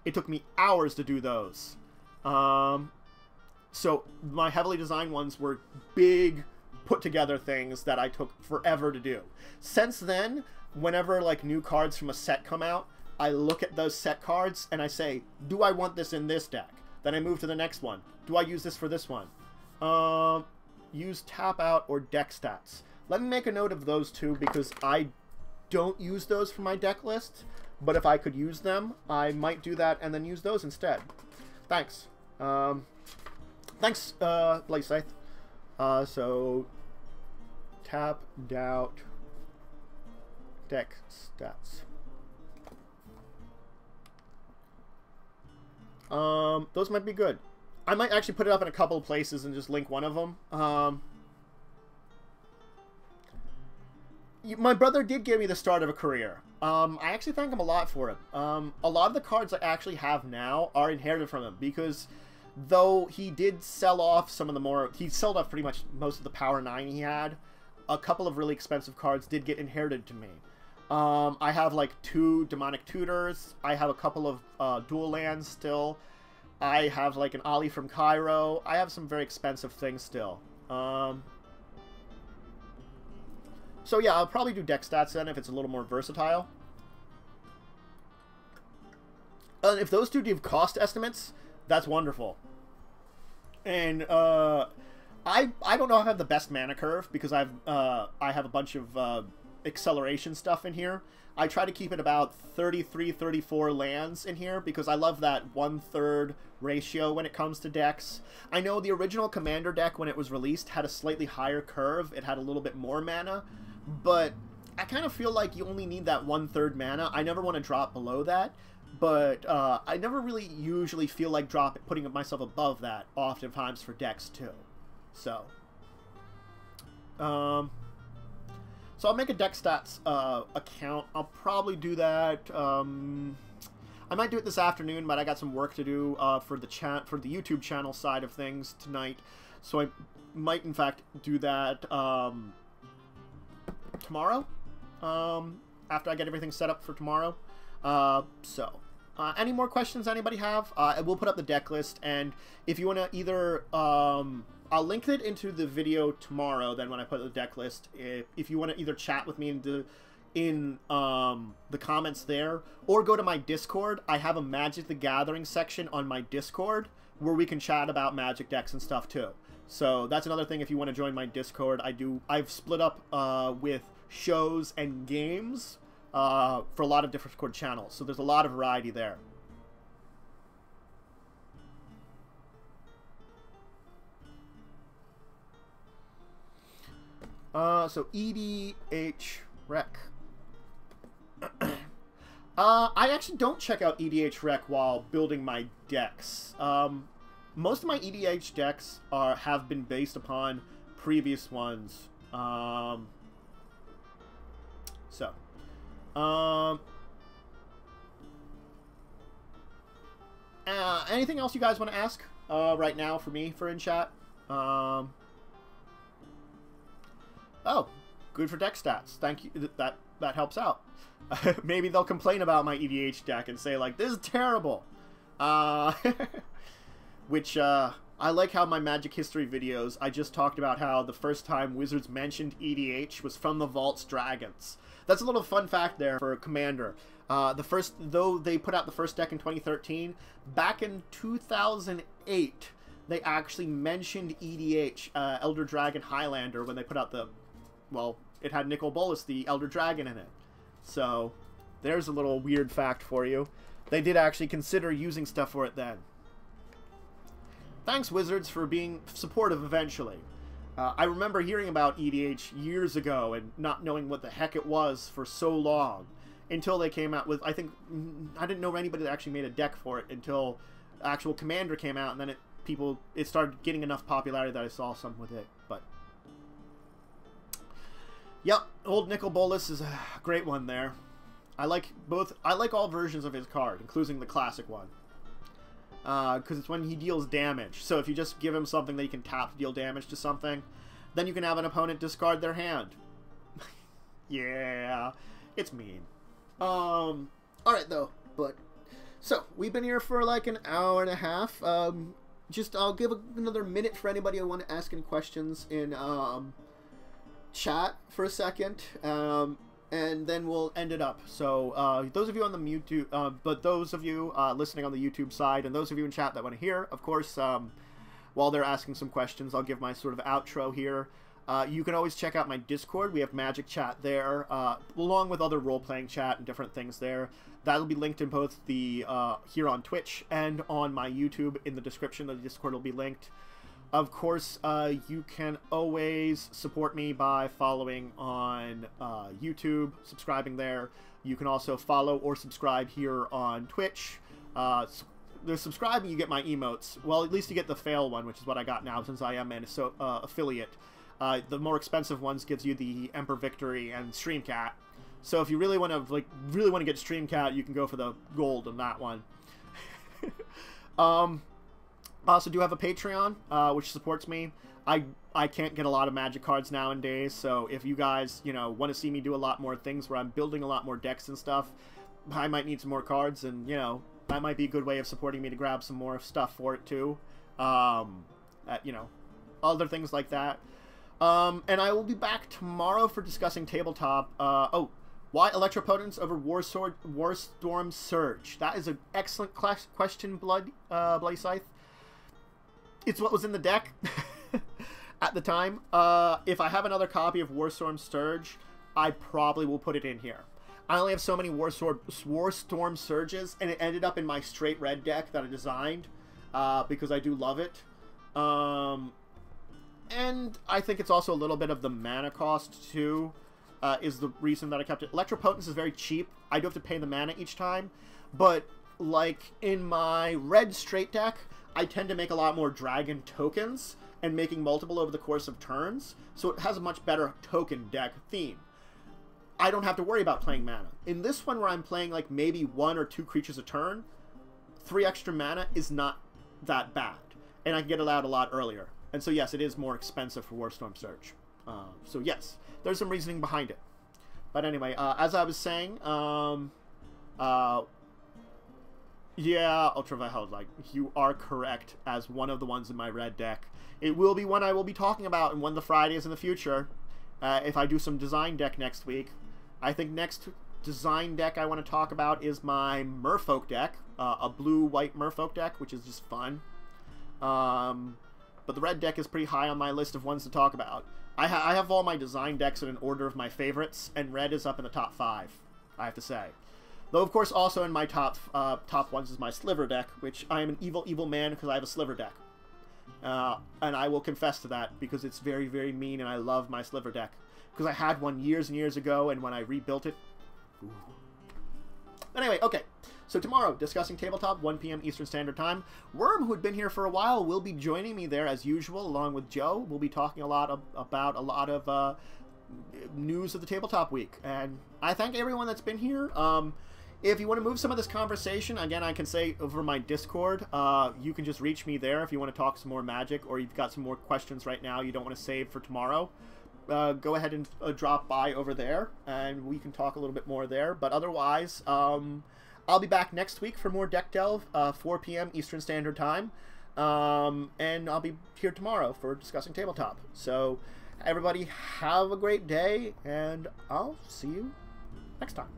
It took me hours to do those. So my heavily designed ones were big, put-together things that I took forever to do. Since then, whenever like new cards from a set come out, I look at those set cards and I say, do I want this in this deck? Then I move to the next one. Do I use this for this one? Use tap out or deck stats. Let me make a note of those two because I don't use those for my deck list. But if I could use them, I might do that and then use those instead. Thanks. Thanks, Blaze. So, tap out deck stats. Those might be good. I might actually put it up in a couple of places and just link one of them. My brother did give me the start of a career. I actually thank him a lot for it. A lot of the cards I actually have now are inherited from him because though he did sell off some of the more... He sold off pretty much most of the Power 9 he had. A couple of really expensive cards did get inherited to me. I have like 2 Demonic Tutors. I have a couple of dual lands still. I have like an Ollie from Cairo. I have some very expensive things still. So yeah, I'll probably do deck stats then if it's a little more versatile. If those two give cost estimates, that's wonderful. And I don't know if I have the best mana curve because I have a bunch of acceleration stuff in here. I try to keep it about 33, 34 lands in here because I love that 1/3 ratio when it comes to decks. I know the original Commander deck when it was released had a slightly higher curve. It had a little bit more mana, but I kind of feel like you only need that 1/3 mana. I never want to drop below that, but I never really usually feel like putting myself above that oftentimes for decks too. So, So I'll make a deck stats account. I'll probably do that. I might do it this afternoon, but I got some work to do for the YouTube channel side of things tonight. So I might, in fact, do that tomorrow. After I get everything set up for tomorrow. Any more questions anybody have? We'll put up the deck list, and if you want to either... I'll link it into the video tomorrow, then when I put the deck list. If you want to either chat with me in the comments there, or go to my Discord. I have a Magic the Gathering section on my Discord where we can chat about Magic decks and stuff too. So that's another thing if you want to join my Discord. I've split up with shows and games for a lot of different Discord channels. So there's a lot of variety there. So EDH Rec. I actually don't check out EDH Rec while building my decks. Most of my EDH decks have been based upon previous ones. Anything else you guys want to ask right now for in chat? Oh, good for deck stats. Thank you. That helps out. Maybe they'll complain about my EDH deck and say, like, this is terrible. Which, I like how my Magic History videos, I just talked about how the first time Wizards mentioned EDH was from the Vault's Dragons. That's a little fun fact there for Commander. Though they put out the first deck in 2013, back in 2008, they actually mentioned EDH, Elder Dragon Highlander, when they put out the... Well, it had Nicol Bolas, the Elder Dragon, in it. So, there's a little weird fact for you. They did actually consider using stuff for it then. Thanks, Wizards, for being supportive eventually. I remember hearing about EDH years ago and not knowing what the heck it was for so long. Until they came out with, I didn't know anybody that actually made a deck for it until actual Commander came out, and then it started getting enough popularity that I saw some with it. But yep, old Nicol Bolas is a great one there. I like all versions of his card, including the classic one. Because it's when he deals damage. So if you just give him something that he can tap to deal damage to something, then you can have an opponent discard their hand. Yeah, it's mean. Alright though, so we've been here for like an hour and a half. I'll give another minute for anybody who want to ask any questions in chat for a second, and then we'll end it up. So those of you on the YouTube, but those of you listening on the YouTube side, and those of you in chat that want to hear, of course, while they're asking some questions, I'll give my sort of outro here. You can always check out my Discord. We have Magic Chat there, along with other role-playing chat and different things there. That'll be linked in both the here on Twitch and on my YouTube. In the description, the Discord will be linked. Of course, you can always support me by following on YouTube, subscribing there. You can also follow or subscribe here on Twitch. There's subscribing, you get my emotes. Well, at least you get the fail one, which is what I got now since I am an affiliate. The more expensive ones gives you the Emperor Victory and Streamcat. So if you really want to get Streamcat, you can go for the gold on that one. I also do have a Patreon, which supports me. I can't get a lot of Magic cards nowadays, so if you guys, want to see me do a lot more things where I'm building a lot more decks and stuff, I might need some more cards, and, that might be a good way of supporting me to grab some more stuff for it, too. Other things like that. And I will be back tomorrow for discussing tabletop. Why Electro Potence over Warstorm Surge? That is an excellent question, Bloody Scythe. It's what was in the deck at the time. If I have another copy of Warstorm Surge, I probably will put it in here. I only have so many Warstorm Surges, and it ended up in my straight red deck that I designed, because I do love it. And I think it's also a little bit of the mana cost, too, is the reason that I kept it. Electro Potence is very cheap. I do have to pay the mana each time. But, like, in my red straight deck, I tend to make a lot more dragon tokens and making multiple over the course of turns. So it has a much better token deck theme. I don't have to worry about playing mana. In this one where I'm playing like maybe 1 or 2 creatures a turn, 3 extra mana is not that bad. And I can get it out a lot earlier. And so yes, it is more expensive for Warstorm Surge. So yes, there's some reasoning behind it. But anyway, as I was saying, yeah, Ultraviolet, like, you are correct as one of the ones in my red deck. It will be one I will be talking about in one of the Fridays in the future, if I do some design deck next week. I think next design deck I want to talk about is my Merfolk deck, a blue-white Merfolk deck, which is just fun. But the red deck is pretty high on my list of ones to talk about. I have all my design decks in an order of my favorites, and red is up in the top 5, I have to say. Though, of course, also in my top ones is my Sliver deck, which I am an evil, evil man because I have a Sliver deck. And I will confess to that because it's very, very mean, and I love my Sliver deck. Because I had one years and years ago, and when I rebuilt it... Ooh. Anyway, okay. So tomorrow, discussing tabletop, 1 p.m. Eastern Standard Time. Worm, who had been here for a while, will be joining me there as usual, along with Joe. We'll be talking a lot about a lot of news of the tabletop week. And I thank everyone that's been here. If you want to move some of this conversation, again, I can say over my Discord, you can just reach me there if you want to talk some more Magic, or you've got some more questions right now you don't want to save for tomorrow. Go ahead and drop by over there, and we can talk a little bit more there. But otherwise, I'll be back next week for more Deck Delve, 4 p.m. Eastern Standard Time, and I'll be here tomorrow for discussing tabletop. So, everybody, have a great day, and I'll see you next time.